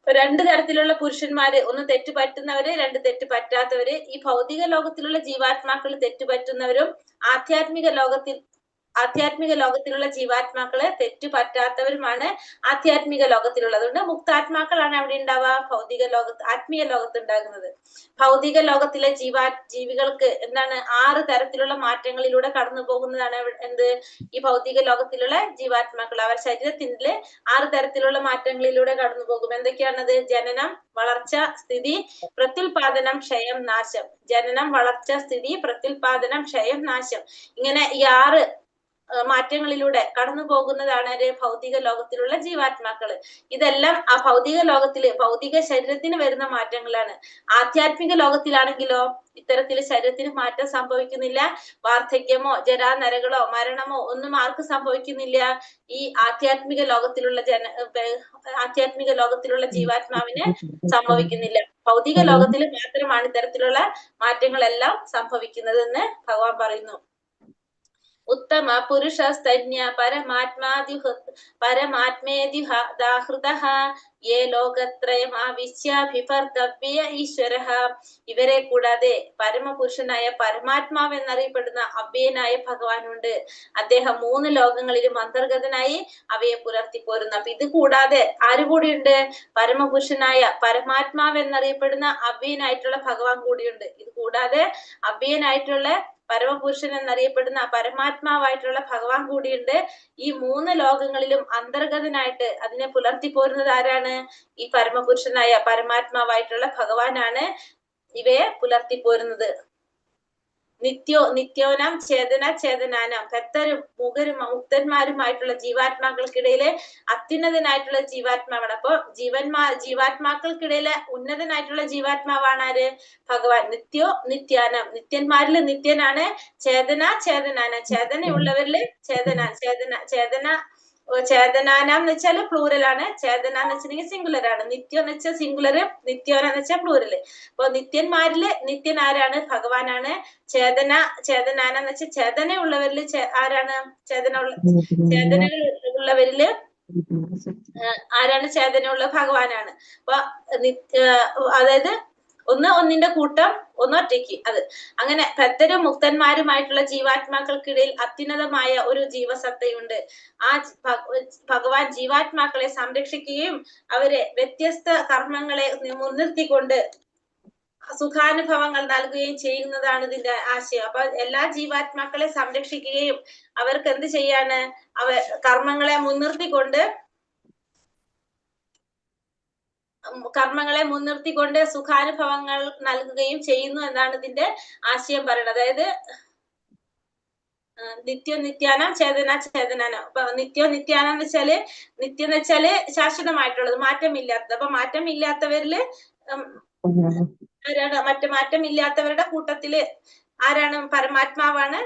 രണ്ട് തരത്തിലുള്ള പുരുഷന്മാര്, ഒന്ന് തെറ്റുപറ്റുന്നവര്, രണ്ട് തെറ്റ് പറ്റാത്തവര്. ഈ ഭൗതിക ലോകത്തിലുള്ള ജീവാത്മാക്കൾ തെറ്റുപറ്റുന്നവരും ആധ്യാത്മിക ലോകത്തിലുള്ള ജീവാത്മാക്കള് തെറ്റു പറ്റാത്തവരുമാണ് ആധ്യാത്മിക ലോകത്തിലുള്ളത്. അതുകൊണ്ട് മുക്താത്മാക്കളാണ് അവിടെ ഉണ്ടാവുക, ആത്മീയ ലോകത്ത് ഉണ്ടാകുന്നത്. ഭൗതിക ലോകത്തിലെ ജീവികൾക്ക് എന്താണ് 6 തരത്തിലുള്ള മാറ്റങ്ങളിലൂടെ കടന്നു പോകുന്നതാണ് എന്ത് ഈ ഭൗതിക ലോകത്തിലുള്ള ജീവാത്മാക്കൾ. അവർ ശരീരത്തിന്റെ 6 തരത്തിലുള്ള മാറ്റങ്ങളിലൂടെ കടന്നു പോകും. എന്തൊക്കെയാണത്? ജനനം, വളർച്ച, സ്ഥിതി, പ്രത്യുൽപാദനം, ക്ഷയം, നാശം. ജനനം, വളർച്ച, സ്ഥിതി, പ്രത്യുൽപാദനം, ക്ഷയം, നാശം. ഇങ്ങനെ ഈ 6 മാറ്റങ്ങളിലൂടെ കടന്നു പോകുന്നതാണ് ഭൗതിക ലോകത്തിലുള്ള ജീവാത്മാക്കള്. ഇതെല്ലാം ആ ഭൗതിക ലോകത്തില് ഭൗതിക ശരീരത്തിന് വരുന്ന മാറ്റങ്ങളാണ്. ആധ്യാത്മിക ലോകത്തിലാണെങ്കിലോ ഇത്തരത്തിൽ ശരീരത്തിന് മാറ്റം സംഭവിക്കുന്നില്ല. വാർദ്ധക്യമോ ജരാനരകളോ മരണമോ ഒന്നും ആർക്കും സംഭവിക്കുന്നില്ല. ഈ ആധ്യാത്മിക ലോകത്തിലുള്ള ജീവാത്മാവിന് സംഭവിക്കുന്നില്ല. ഭൗതിക ലോകത്തിൽ മാത്രമാണ് ഇത്തരത്തിലുള്ള മാറ്റങ്ങളെല്ലാം സംഭവിക്കുന്നത് എന്ന് ഭഗവാൻ പറയുന്നു. ഉത്തമ പുരുഷസ്തന്യ പരമാത്മേതിദാഹൃതഃ യേ ലോകത്രയമാവിശ്യാഭിവർത്തവ്യ ഈശ്വരഃ. ഇവരെ കൂടാതെ പരമപുരുഷനായ പരമാത്മാവ് എന്നറിയപ്പെടുന്ന അവ്യയനായ ഭഗവാനുണ്ട്. അദ്ദേഹം 3 ലോകങ്ങളിലും അന്തർഗതനായി അവയെ പുലർത്തിപ്പോരുന്നു. അപ്പൊ ഇത് കൂടാതെ ആരുകൂടിയുണ്ട്? പരമപുരുഷനായ പരമാത്മാവ് എന്നറിയപ്പെടുന്ന അവ്യയനായിട്ടുള്ള ഭഗവാൻ കൂടിയുണ്ട്. ഇത് കൂടാതെ അവ്യയനായിട്ടുള്ള പരമപുരുഷൻ എന്നറിയപ്പെടുന്ന പരമാത്മാവായിട്ടുള്ള ഭഗവാൻ കൂടിയുണ്ട്. ഈ 3 ലോകങ്ങളിലും അന്തർഗതനായിട്ട് അതിനെ പുലർത്തിപ്പോരുന്നത് ആരാണ്? ഈ പരമപുരുഷനായ പരമാത്മാവായിട്ടുള്ള ഭഗവാനാണ് ഇവയെ പുലർത്തിപ്പോരുന്നത്. നിത്യോനം ചേതനാനം ഭക്തരും മുക്തന്മാരുമായിട്ടുള്ള ജീവാത്മാക്കൾക്കിടയിലെ അത്യുന്നതനായിട്ടുള്ള ജീവാത്മാവാണ്. അപ്പൊ ജീവാത്മാക്കൾക്കിടയിലെ ഉന്നതനായിട്ടുള്ള ജീവാത്മാവാണ് ആര്? ഭഗവാൻ. നിത്യാനം നിത്യന്മാരില് നിത്യനാണ്. ചേതനാനം ചേതനയുള്ളവരില് ചേതനാനം എന്ന് വെച്ചാല് പ്ലൂറലാണ്. ചേതന എന്ന് വെച്ചിട്ടുണ്ടെങ്കിൽ സിംഗുലർ ആണ്. നിത്യം എന്ന് വെച്ചാൽ സിംഗുലർ, നിത്യോനം എന്ന് വെച്ചാൽ പ്ലൂറല്. അപ്പൊ നിത്യന്മാരില് നിത്യൻ ആരാണ്? ഭഗവാനാണ്. ചേതനാനം എന്ന് വെച്ചാൽ ചേതനയുള്ളവരില് ആരാണ്? ചേതനകളുള്ളവരില് ആരാണ്? ചേതനയുള്ള ഭഗവാനാണ്. അപ്പൊ അതായത് ഒന്നിന്റെ കൂട്ടം, ഒന്നൊറ്റയ്ക്ക്. അത് അങ്ങനെ ഭക്തരും മുക്തന്മാരുമായിട്ടുള്ള ജീവാത്മാക്കൾക്കിടയിൽ അത്യുന്നതമായ ഒരു ജീവസത്തയുണ്ട്. ആ ഭഗവാൻ ജീവാത്മാക്കളെ സംരക്ഷിക്കുകയും അവരെ വ്യത്യസ്ത കർമ്മങ്ങളെ മുൻനിർത്തിക്കൊണ്ട് സുഖാനുഭവങ്ങൾ നൽകുകയും ചെയ്യുന്നതാണ് ഇതിന്റെ ആശയം. അപ്പൊ എല്ലാ ജീവാത്മാക്കളെ സംരക്ഷിക്കുകയും അവർക്ക് എന്ത് ചെയ്യാണ്? കർമ്മങ്ങളെ മുൻനിർത്തിക്കൊണ്ട് സുഖാനുഭവങ്ങൾ നൽകുകയും ചെയ്യുന്നു എന്നാണ് ഇതിന്റെ ആശയം പറയുന്നത്. അതായത് നിത്യാനം ചേതനാനം. അപ്പൊ നിത്യാനം എന്ന് വെച്ചാല് നിത്യം എന്ന് വെച്ചാല് ശാശ്വതമായിട്ടുള്ളത്, മാറ്റമില്ലാത്തത്. അപ്പൊ മാറ്റമില്ലാത്തവരില് ആരാണ്? മാറ്റമില്ലാത്തവരുടെ കൂട്ടത്തില് ആരാണ്? പരമാത്മാവാണ്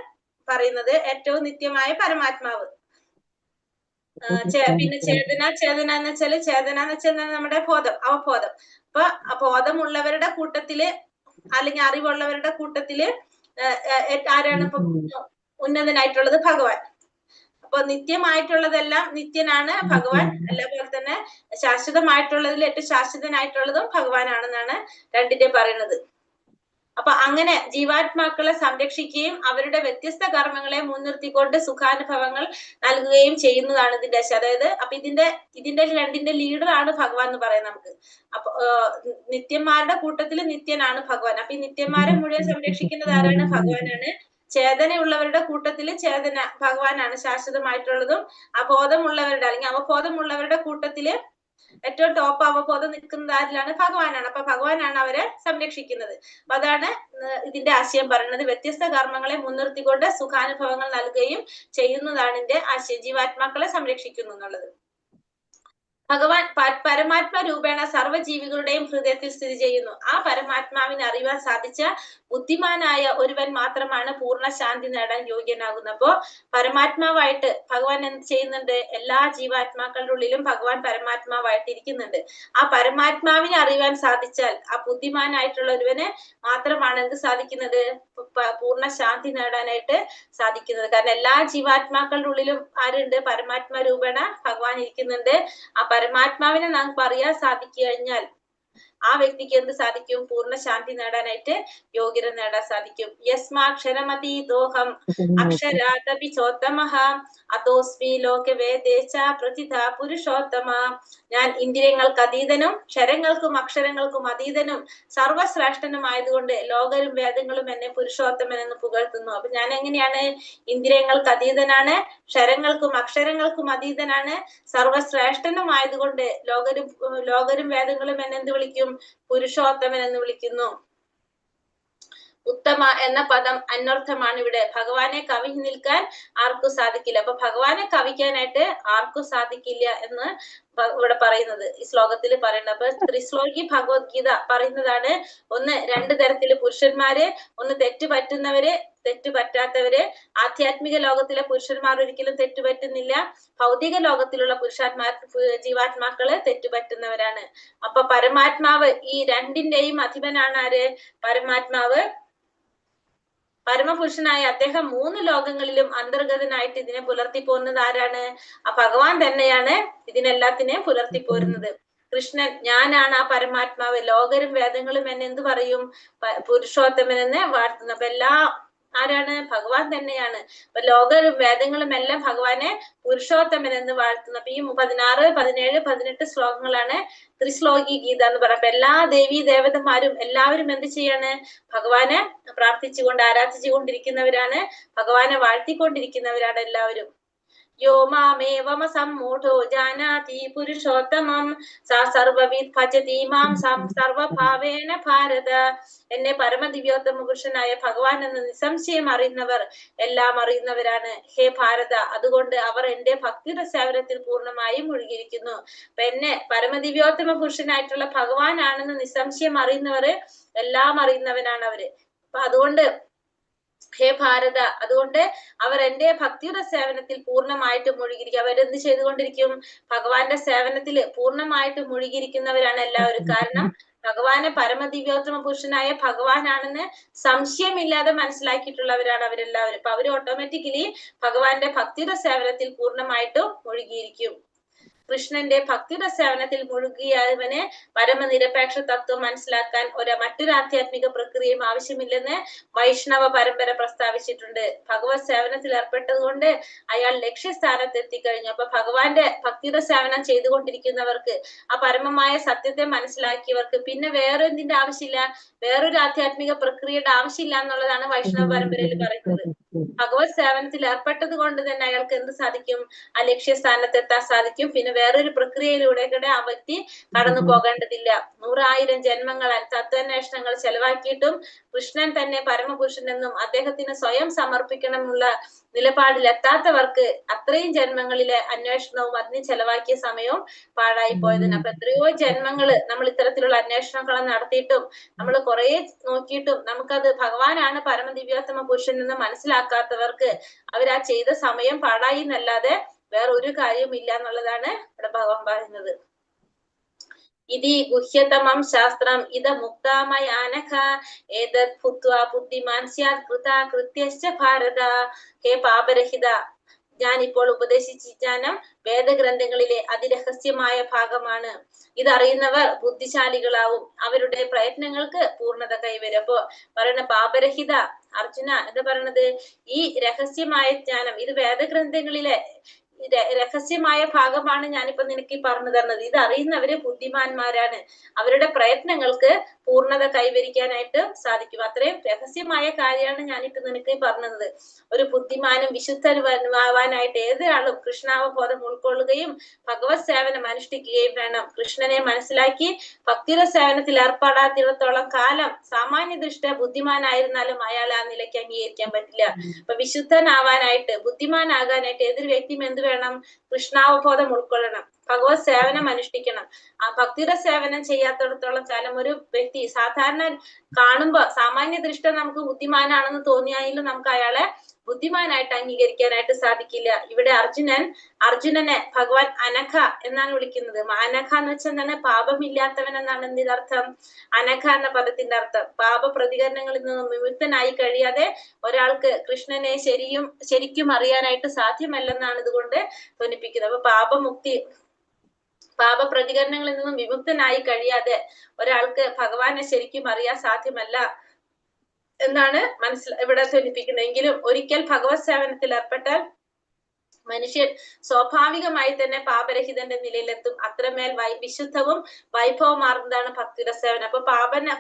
പറയുന്നത്. ഏറ്റവും നിത്യമായ പരമാത്മാവ്. പിന്നെ ചേതന എന്ന് വെച്ചാൽ നമ്മുടെ ബോധം, അവബോധം. അപ്പൊ ബോധമുള്ളവരുടെ കൂട്ടത്തില് അല്ലെങ്കിൽ അറിവുള്ളവരുടെ കൂട്ടത്തില് ആരാണ് ഉന്നതനായിട്ടുള്ളത്? ഭഗവാൻ. അപ്പൊ നിത്യമായിട്ടുള്ളതെല്ലാം നിത്യനാണ് ഭഗവാൻ. അതേപോലെ തന്നെ ശാശ്വതമായിട്ടുള്ളതിൽ ഏറ്റവും ശാശ്വതനായിട്ടുള്ളതും ഭഗവാനാണെന്നാണ് രണ്ടിന്റെ പറയുന്നത്. അപ്പൊ അങ്ങനെ ജീവാത്മാക്കളെ സംരക്ഷിക്കുകയും അവരുടെ വ്യത്യസ്ത കർമ്മങ്ങളെ മുൻനിർത്തിക്കൊണ്ട് സുഖാനുഭവങ്ങൾ നൽകുകയും ചെയ്യുന്നതാണ് ഇതിന്റെ ആശയം. അതായത് അപ്പൊ ഇതിന്റെ രണ്ടിന്റെ ലീഡർ ആണ് ഭഗവാൻ എന്ന് പറയാം നമുക്ക്. അപ്പൊ നിത്യന്മാരുടെ കൂട്ടത്തിൽ നിത്യനാണ് ഭഗവാൻ. അപ്പൊ ഈ നിത്യന്മാരെ മുഴുവൻ സംരക്ഷിക്കുന്നത് ആരാണ്? ഭഗവാനാണ്. ചേതനയുള്ളവരുടെ കൂട്ടത്തില് ഭഗവാനാണ് ശാശ്വതമായിട്ടുള്ളതും. അബോധമുള്ളവരുടെ അല്ലെങ്കിൽ അവബോധമുള്ളവരുടെ കൂട്ടത്തില് ഏറ്റവും ടോപ്പ് അവബോധം നിൽക്കുന്നത് ആരിലാണ്? ഭഗവാനാണ്. അപ്പൊ ഭഗവാനാണ് അവരെ സംരക്ഷിക്കുന്നത്. അപ്പൊ അതാണ് ഇതിന്റെ ആശയം പറയുന്നത്. വ്യത്യസ്ത കർമ്മങ്ങളെ മുൻനിർത്തിക്കൊണ്ട് സുഖാനുഭവങ്ങൾ നൽകുകയും ചെയ്യുന്നതാണ് ഇതിന്റെ ആശയം. ജീവാത്മാക്കളെ സംരക്ഷിക്കുന്നു എന്നുള്ളത്. ഭഗവാൻ പരമാത്മ രൂപേണ സർവ്വജീവികളുടെയും ഹൃദയത്തിൽ സ്ഥിതി ചെയ്യുന്നു. ആ പരമാത്മാവിനെ അറിയാൻ സാധിച്ച ബുദ്ധിമാനായ ഒരുവൻ മാത്രമാണ് പൂർണ്ണ ശാന്തി നേടാൻ യോഗ്യനാകുന്നത്. അപ്പോ പരമാത്മാവായിട്ട് ഭഗവാൻ എന്ത് ചെയ്യുന്നുണ്ട്? എല്ലാ ജീവാത്മാക്കളുടെ ഉള്ളിലും ഭഗവാൻ പരമാത്മാവായിട്ട് ഇരിക്കുന്നുണ്ട്. ആ പരമാത്മാവിനെ അറിയാൻ സാധിച്ചാൽ ആ ബുദ്ധിമാനായിട്ടുള്ള ഒരുവന് മാത്രമാണ് എന്ത് സാധിക്കുന്നത്? പൂർണ്ണ ശാന്തി നേടാനായിട്ട് സാധിക്കുന്നത്. കാരണം എല്ലാ ജീവാത്മാക്കളുടെ ഉള്ളിലും ആരുണ്ട്? പരമാത്മ രൂപേണ ഭഗവാൻ ഇരിക്കുന്നുണ്ട്. ആ പരമാത്മാവിനെ നമുക്ക് അറിയാൻ സാധിച്ചു കഴിഞ്ഞാൽ ആ വ്യക്തിക്ക് എന്ത് സാധിക്കും? പൂർണ്ണ ശാന്തി നേടാനായിട്ട് യോഗ്യത നേടാൻ സാധിക്കും. യസ്മാക്ഷരമതീതോഹം അക്ഷരാദപി ചോത്തമഃ അതോസ്മി ലോകവേദേച പ്രതിഥ പുരുഷോത്തമ. ഞാൻ ഇന്ദ്രിയങ്ങൾക്ക് അതീതനും ക്ഷരങ്ങൾക്കും അക്ഷരങ്ങൾക്കും അതീതനും സർവശ്രേഷ്ഠനുമായതുകൊണ്ട് ലോകരും വേദങ്ങളും എന്നെ പുരുഷോത്തമൻ എന്ന് പുകഴ്ത്തുന്നു. അപ്പൊ ഞാൻ എങ്ങനെയാണ്? ഇന്ദ്രിയങ്ങൾക്ക് അതീതനാണ്, ക്ഷരങ്ങൾക്കും അക്ഷരങ്ങൾക്കും അതീതനാണ്, സർവശ്രേഷ്ഠനുമായതുകൊണ്ട് ലോകരും വേദങ്ങളും എന്നെ എന്ത് വിളിക്കും? പുരുഷോത്തമൻ എന്ന് വിളിക്കുന്നു. ഉത്തമ എന്ന പദം അന്വർത്ഥമാണ് ഇവിടെ. ഭഗവാനെ കവിഞ്ഞു നിൽക്കാൻ ആർക്കും സാധിക്കില്ല. അപ്പൊ ഭഗവാനെ കവിക്കാനായിട്ട് ആർക്കും സാധിക്കില്ല എന്ന് ഇവിടെ പറയുന്നത്, ഈ ശ്ലോകത്തിൽ പറയുന്നത്. അപ്പൊ ത്രിശ്ലോകി ഭഗവത്ഗീത പറയുന്നതാണ്, ഒന്ന് രണ്ട് തരത്തില് പുരുഷന്മാര്, ഒന്ന് തെറ്റുപറ്റുന്നവര്, തെറ്റുപറ്റാത്തവര്. ആധ്യാത്മിക ലോകത്തിലെ പുരുഷന്മാർ ഒരിക്കലും തെറ്റുപറ്റുന്നില്ല. ഭൗതിക ലോകത്തിലുള്ള ജീവാത്മാക്കള് തെറ്റുപറ്റുന്നവരാണ്. അപ്പൊ പരമാത്മാവ് ഈ രണ്ടിന്റെയും അധിപനാണ് ആര്? പരമാത്മാവ്. പരമപുരുഷനായ അദ്ദേഹം മൂന്ന് ലോകങ്ങളിലും അന്തർഗതനായിട്ട് ഇതിനെ പുലർത്തിപ്പോരുന്നത് ആരാണ്? ആ ഭഗവാൻ തന്നെയാണ് ഇതിനെല്ലാത്തിനെയും പുലർത്തിപ്പോരുന്നത്. കൃഷ്ണൻ ഞാനാണ് ആ പരമാത്മാവ്, ലോകരും വേദങ്ങളും എന്നെ എന്ത് പറയും? പുരുഷോത്തമൻ എന്ന് വാഴ്ത്തുന്നു. അപ്പൊ എല്ലാ ആരാണ്? ഭഗവാൻ തന്നെയാണ്. അപ്പൊ ലോകരും വേദങ്ങളും എല്ലാം ഭഗവാനെ പുരുഷോത്തമൻ എന്ന് വാഴ്ത്തുന്നു. അപ്പൊ ഈ 16, 17, 18 ശ്ലോകങ്ങളാണ് ത്രിശ്ലോകി ഗീത എന്ന് പറയുന്നത്. അപ്പൊ എല്ലാ ദേവീ ദേവതമാരും എല്ലാവരും എന്ത് ചെയ്യാണ്? ഭഗവാനെ പ്രാർത്ഥിച്ചുകൊണ്ട് ആരാധിച്ചുകൊണ്ടിരിക്കുന്നവരാണ്, ഭഗവാനെ വാഴ്ത്തിക്കൊണ്ടിരിക്കുന്നവരാണ് എല്ലാവരും. യോ മാമേവമ സമ്മൂഢോ ജാനാതി പുരുഷോത്തമം സാ സർവവിദ് ഭജതി മാം സർവഭാവേന ഭാരത. എന്നെ പരമദിവ്യോത്തമ പുരുഷനായ ഭഗവാൻ എന്ന് നിസ്സംശയം അറിയുന്നവർ എല്ലാം അറിയുന്നവരാണ് ഹേ ഭാരത. അതുകൊണ്ട് അവർ എന്റെ ഭക്തിയുടെ സേവനത്തിൽ പൂർണ്ണമായും മുഴുകിയിരിക്കുന്നു. അപ്പൊ എന്നെ പരമദിവ്യോത്തമ പുരുഷനായിട്ടുള്ള ഭഗവാനാണെന്ന് നിസ്സംശയം അറിയുന്നവര് എല്ലാം അറിയുന്നവനാണ് അവര്. അപ്പൊ അതുകൊണ്ട് ഹേ ഭാരത, അതുകൊണ്ട് അവർ എന്റെ ഭക്തിയുടെ സേവനത്തിൽ പൂർണ്ണമായിട്ട് മുഴുകിയിരിക്കും. അവരെന്ത് ചെയ്തുകൊണ്ടിരിക്കും? ഭഗവാന്റെ സേവനത്തിൽ പൂർണ്ണമായിട്ട് മുഴുകിയിരിക്കുന്നവരാണ് എല്ലാവരും. കാരണം ഭഗവാനെ പരമദിവ്യോത്തമ പുരുഷനായ ഭഗവാനാണെന്ന് സംശയമില്ലാതെ മനസ്സിലാക്കിയിട്ടുള്ളവരാണ് അവരെല്ലാവരും. അപ്പൊ അവര് ഓട്ടോമാറ്റിക്കലി ഭഗവാന്റെ ഭക്തിയുടെ സേവനത്തിൽ പൂർണ്ണമായിട്ടും മുഴുകിയിരിക്കും. കൃഷ്ണന്റെ ഭക്തിയുടെ സേവനത്തിൽ മുഴുകിയവന് പരമനിരപേക്ഷ തത്വം മനസ്സിലാക്കാൻ മറ്റൊരു ആധ്യാത്മിക പ്രക്രിയയും ആവശ്യമില്ലെന്ന് വൈഷ്ണവ പരമ്പര പ്രസ്താവിച്ചിട്ടുണ്ട്. ഭഗവത് സേവനത്തിൽ ഏർപ്പെട്ടത് കൊണ്ട് അയാൾ ലക്ഷ്യസ്ഥാനത്ത് എത്തിക്കഴിഞ്ഞു. അപ്പൊ ഭഗവാന്റെ ഭക്തിയുടെ സേവനം ചെയ്തുകൊണ്ടിരിക്കുന്നവർക്ക്, ആ പരമമായ സത്യത്തെ മനസ്സിലാക്കിയവർക്ക് പിന്നെ വേറെ എന്തിന്റെ ആവശ്യമില്ല? വേറൊരു ആധ്യാത്മിക പ്രക്രിയയുടെ ആവശ്യമില്ല എന്നുള്ളതാണ് വൈഷ്ണവ പരമ്പരയിൽ പറയുന്നത്. ഭഗവത് സേവനത്തിൽ ഏർപ്പെട്ടത് കൊണ്ട് തന്നെ അയാൾക്ക് എന്ത് സാധിക്കും? ആ ലക്ഷ്യസ്ഥാനത്ത് എത്താൻ സാധിക്കും. പിന്നെ വേറൊരു പ്രക്രിയയിലൂടെ ആ വ്യക്തി കടന്നു പോകേണ്ടതില്ല. 100,000 ജന്മങ്ങൾ തത്വാന്വേഷണങ്ങൾ ചെലവാക്കിയിട്ടും കൃഷ്ണൻ തന്നെ പരമപുരുഷനെന്നും അദ്ദേഹത്തിന് സ്വയം സമർപ്പിക്കണമെന്നുള്ള നിലപാടിലെത്താത്തവർക്ക് അത്രയും ജന്മങ്ങളിലെ അന്വേഷണവും അതിന് ചെലവാക്കിയ സമയവും പാഴായി പോയതിന്. അപ്പൊ എത്രയോ ജന്മങ്ങള് നമ്മൾ ഇത്തരത്തിലുള്ള അന്വേഷണങ്ങൾ നടത്തിയിട്ടും നമ്മൾ കുറെ നോക്കിയിട്ടും നമുക്കത് ഭഗവാനാണ് പരമദിവ്യോത്തമ പുരുഷൻ എന്ന് മനസ്സിലാക്കാത്തവർക്ക് അവരാ ചെയ്ത സമയം പാഴായി എന്നല്ലാതെ വേറെ ഒരു കാര്യവും ഇല്ല എന്നുള്ളതാണ് ഇവിടെ ഭഗവാൻ പറയുന്നത്. ഇതി ഗുഹ്യതമം ശാസ്ത്രം ഇത മുക്താമയാനഘ ഏതത് ഭൂത്വാ ബുദ്ധിമാൻ സ്യാത് കൃതാ കൃത്യശ്ച ഭാരത. ഹേ പാപരഹിത, ഞാൻ ഇപ്പോൾ ഉപദേശിച്ച ജ്ഞാനം വേദഗ്രന്ഥങ്ങളിലെ അതിരഹസ്യമായ ഭാഗമാണ്. ഇതറിയുന്നവർ ബുദ്ധിശാലികളാവും, അവരുടെ പ്രയത്നങ്ങൾക്ക് പൂർണ്ണത കൈവരും. അപ്പോ പറയുന്ന പാപരഹിത അർജുന എന്താ പറയണത്? ഈ രഹസ്യമായ ജ്ഞാനം ഇത് വേദഗ്രന്ഥങ്ങളിലെ രഹസ്യമായ ഭാഗമാണ് ഞാനിപ്പോ നിനക്ക് പറഞ്ഞു തരുന്നത്. ഇത് അറിയുന്നവര് ബുദ്ധിമാന്മാരാണ്, അവരുടെ പ്രയത്നങ്ങൾക്ക് പൂർണ്ണത കൈവരിക്കാനായിട്ട് സാധിക്കും. അത്രയും രഹസ്യമായ കാര്യമാണ് ഞാനിപ്പോ നിനക്ക് പറഞ്ഞത്. ഒരു ബുദ്ധിമാനും വിശുദ്ധനുമാവാനായിട്ട് ഏതൊരാളും കൃഷ്ണാവബോധം ഉൾക്കൊള്ളുകയും ഭഗവത് സേവനം അനുഷ്ഠിക്കുകയും വേണം. കൃഷ്ണനെ മനസ്സിലാക്കി ഭക്തിയുടെ സേവനത്തിൽ ഏർപ്പെടാത്തിടത്തോളം കാലം സാമാന്യ ദൃഷ്ട്യാ ബുദ്ധിമാനായിരുന്നാലും അയാളെ ആ നിലയ്ക്ക് അംഗീകരിക്കാൻ പറ്റില്ല. അപ്പൊ വിശുദ്ധനാവാനായിട്ട് ബുദ്ധിമാനാകാനായിട്ട് ഏതൊരു വ്യക്തിയും എന്ത് വേണം? കൃഷ്ണാവബോധം ഉൾക്കൊള്ളണം. ഭഗവത് സേവനം അനുഷ്ഠിക്കണം. ആ ഭക്തിയുടെ സേവനം ചെയ്യാത്തിടത്തോളം കാലം ഒരു വ്യക്തി സാധാരണ കാണുമ്പോ സാമാന്യ ദൃഷ്ടി നമുക്ക് ബുദ്ധിമാനാണെന്ന് തോന്നിയാലും നമുക്ക് അയാളെ ബുദ്ധിമാനായിട്ട് അംഗീകരിക്കാനായിട്ട് സാധിക്കില്ല. ഇവിടെ അർജുനനെ ഭഗവാൻ അനഘ എന്നാണ് വിളിക്കുന്നത്. അനഘ എന്ന് വെച്ചാൽ എന്താണ്? പാപമില്ലാത്തവൻ എന്നാണ് എന്തിന്റെ അർത്ഥം? അനഘ എന്ന പദത്തിന്റെ അർത്ഥം പാപ പ്രതികരണങ്ങളിൽ നിന്നും വിമുക്തനായി കഴിയാതെ ഒരാൾക്ക് കൃഷ്ണനെ ശരിക്കും അറിയാനായിട്ട് സാധ്യമല്ലെന്നാണ് ഇതുകൊണ്ട് ധ്വനിപ്പിക്കുന്നത്. അപ്പൊ പാപപ്രതികരണങ്ങളിൽ നിന്നും വിമുക്തനായി കഴിയാതെ ഒരാൾക്ക് ഭഗവാനെ ശരിക്കും അറിയാൻ സാധ്യമല്ല എന്നാണ് ഇവിടെ ധ്വനിപ്പിക്കുന്നത്. എങ്കിലും ഒരിക്കൽ ഭഗവത് സേവനത്തിൽ ഏർപ്പെട്ടാൽ മനുഷ്യൻ സ്വാഭാവികമായി തന്നെ പാപരഹിതന്റെ നിലയിലെത്തും. അത്രമേൽ വിശുദ്ധവും വൈഭവമാർന്നതാണ് ഭക്തിയുടെ സേവനം. അപ്പൊ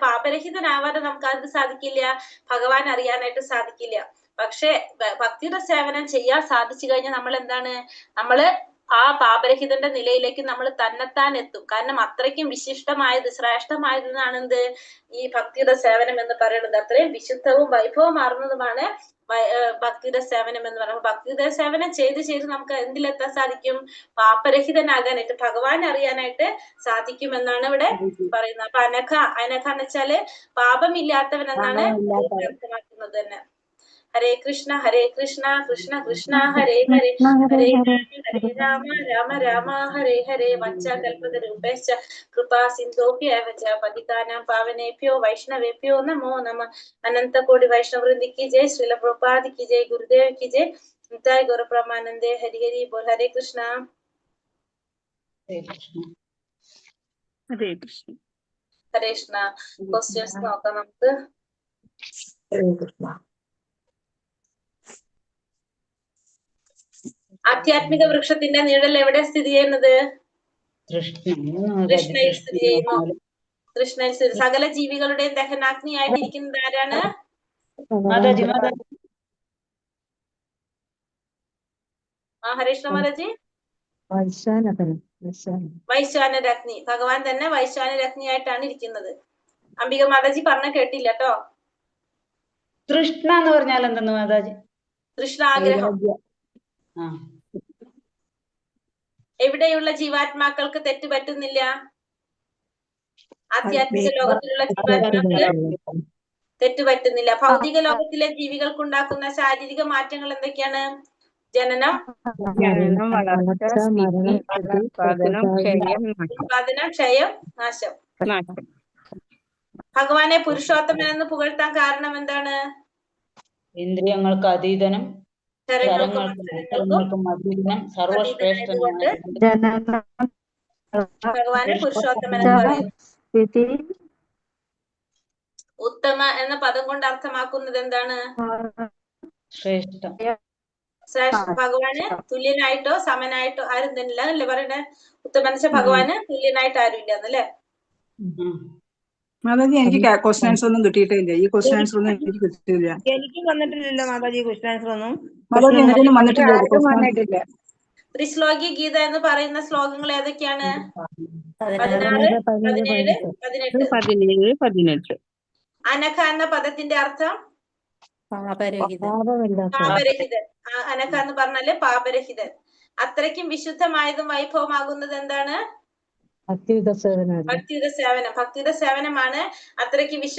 പാപരഹിതനാവാതെ നമുക്ക് അത് സാധിക്കില്ല, ഭഗവാൻ അറിയാനായിട്ട് സാധിക്കില്ല. പക്ഷെ ഭക്തിയുടെ സേവനം ചെയ്യാൻ സാധിച്ചു കഴിഞ്ഞാൽ നമ്മള് ആ പാപരഹിതന്റെ നിലയിലേക്ക് നമ്മൾ തന്നെത്താൻ എത്തും. കാരണം അത്രയ്ക്കും വിശിഷ്ടമായത് ശ്രേഷ്ഠമായതെന്നാണ് ഈ ഭക്തിയുടെ സേവനം എന്ന് പറയുന്നത്. അത്രയും വിശുദ്ധവും വൈഭവമാർന്നതുമാണ് ഭക്തിയുടെ സേവനം എന്ന് പറയുന്നത്. ഭക്തിയുടെ സേവനം ചെയ്ത് നമുക്ക് എന്തിലെത്താൻ സാധിക്കും? പാപരഹിതനാകാനായിട്ട്, ഭഗവാൻ അറിയാനായിട്ട് സാധിക്കും എന്നാണ് ഇവിടെ പറയുന്നത്. അപ്പൊ അനഘ എന്ന് വെച്ചാല് പാപമില്ലാത്തവൻ എന്നാണ് അർത്ഥമാക്കുന്നത് തന്നെ. ഹരേ കൃഷ്ണ കൃഷ്ണ കൃഷ്ണ ഹരേ ഹരേ ഹരേ ഹരേ രാമ രാമ രാമ ഹരേ ഹരേ വഞ്ചാകൽപതരൂപേശ്ച കൃപാ സിന്ധോഭ്യവ ച പതിതാനാം പാവനേഭ്യോ വൈഷ്ണവേഭ്യോ നമോ നമഃ. അനന്തകോടി വൈഷ്ണവവൃന്ദി കി ജയ്. ശ്രീല പ്രഭുപാദ് കി ജയ്. ഗുരുദേവ് കി ജയ്. നിതായ് ഗൗരപ്രമാനന്ദേ. ഹരി ഹരി ബോൽ. ഹരേ കൃഷ്ണ. ഹരേ കൃഷ്ണ. ഹരേ കൃഷ്ണ. ക്വസ്റ്റ്യൻസ് നോക്കാം നമുക്ക്. ഹരേ കൃഷ്ണ. ആധ്യാത്മിക വൃക്ഷത്തിന്റെ നിഴൽ എവിടെ സ്ഥിതി ചെയ്യുന്നത്? കൃഷ്ണയിൽ സ്ഥിതി ചെയ്യുന്നു. കൃഷ്ണയിൽ സകല ജീവികളുടെയും ദഹനാഗ്നിയായിട്ടിരിക്കുന്നത് ആരാണ്? ഹരീഷ്ണ മാതാജി. വൈശ്വാനരഗ്നി. ഭഗവാൻ തന്നെ വൈശ്വാനരഗ്നിയായിട്ടാണ് ഇരിക്കുന്നത്. അംബിക മാതാജി പറഞ്ഞ കേട്ടില്ല കേട്ടോ. തൃഷ്ണ എന്ന് പറഞ്ഞാൽ എന്തെന്ന് മാതാജി? തൃഷ്ണാഗ്രഹം. എവിടെയുള്ള ജീവാത്മാക്കൾക്ക് തെറ്റ് പറ്റുന്നില്ല? ആധ്യാത്മിക ലോകത്തിലുള്ള ജീവാത്മാക്കൾ തെറ്റ് പറ്റുന്നില്ല. ഭൗതിക ലോകത്തിലെ ജീവികൾക്കുണ്ടാക്കുന്ന ശാരീരിക മാറ്റങ്ങൾ എന്തൊക്കെയാണ്? ജനനം, ഉത്പാദനം, ക്ഷയം, നാശം. ഭഗവാനെ പുരുഷോത്തമൻ എന്ന് പുകഴ്ത്താൻ കാരണം എന്താണ്? ഇന്ദ്രിയങ്ങൾക്ക് അതീതനും ഭഗവാനെ പുരുഷോത്തമൻ എന്ന് പറയുന്നു. ഉത്തമ എന്ന പദം കൊണ്ട് അർത്ഥമാക്കുന്നത് എന്താണ്? ശ്രേഷ്ഠ. ഭഗവാന് തുല്യനായിട്ടോ സമനായിട്ടോ ആരും തന്നില്ല അല്ലേ പറയണേ? ഉത്തമൻ ഭഗവാന് തുല്യനായിട്ട് ആരും ഇല്ല എന്നല്ലേ? മാതാജി, എനിക്ക് ക്വസ്റ്റ്യൻസ് ഒന്നും കിട്ടിയിട്ടില്ല. ഈ ക്വസ്റ്റ്യൻസ് ഒന്നും എനിക്ക് കിട്ടിയില്ല. എനിക്ക് വന്നിട്ടില്ലല്ലോ മാതാജി ക്വസ്റ്റ്യൻസ് ഒന്നും. മാതാജി എനിക്കൊന്നും വന്നിട്ടില്ല. ത്രിശ്ലോകി ഗീത എന്ന് പറയുന്ന ശ്ലോകങ്ങൾ ഏതൊക്കെയാണ്? 16, 17, 18. അനഘ എന്ന പദത്തിന്റെ അർത്ഥം പാപരഹിതൻ. അനഘ എന്ന് പറഞ്ഞാല് പാപരഹിതൻ. അത്രയ്ക്കും വിശുദ്ധമായതും വൈഭവമാകുന്നത് എന്താണ്? ഭക്തിയുടെ സേവനം. ഭക്തിയുടെ സേവനമാണ് അത്രയ്ക്ക് വിശുദ്ധ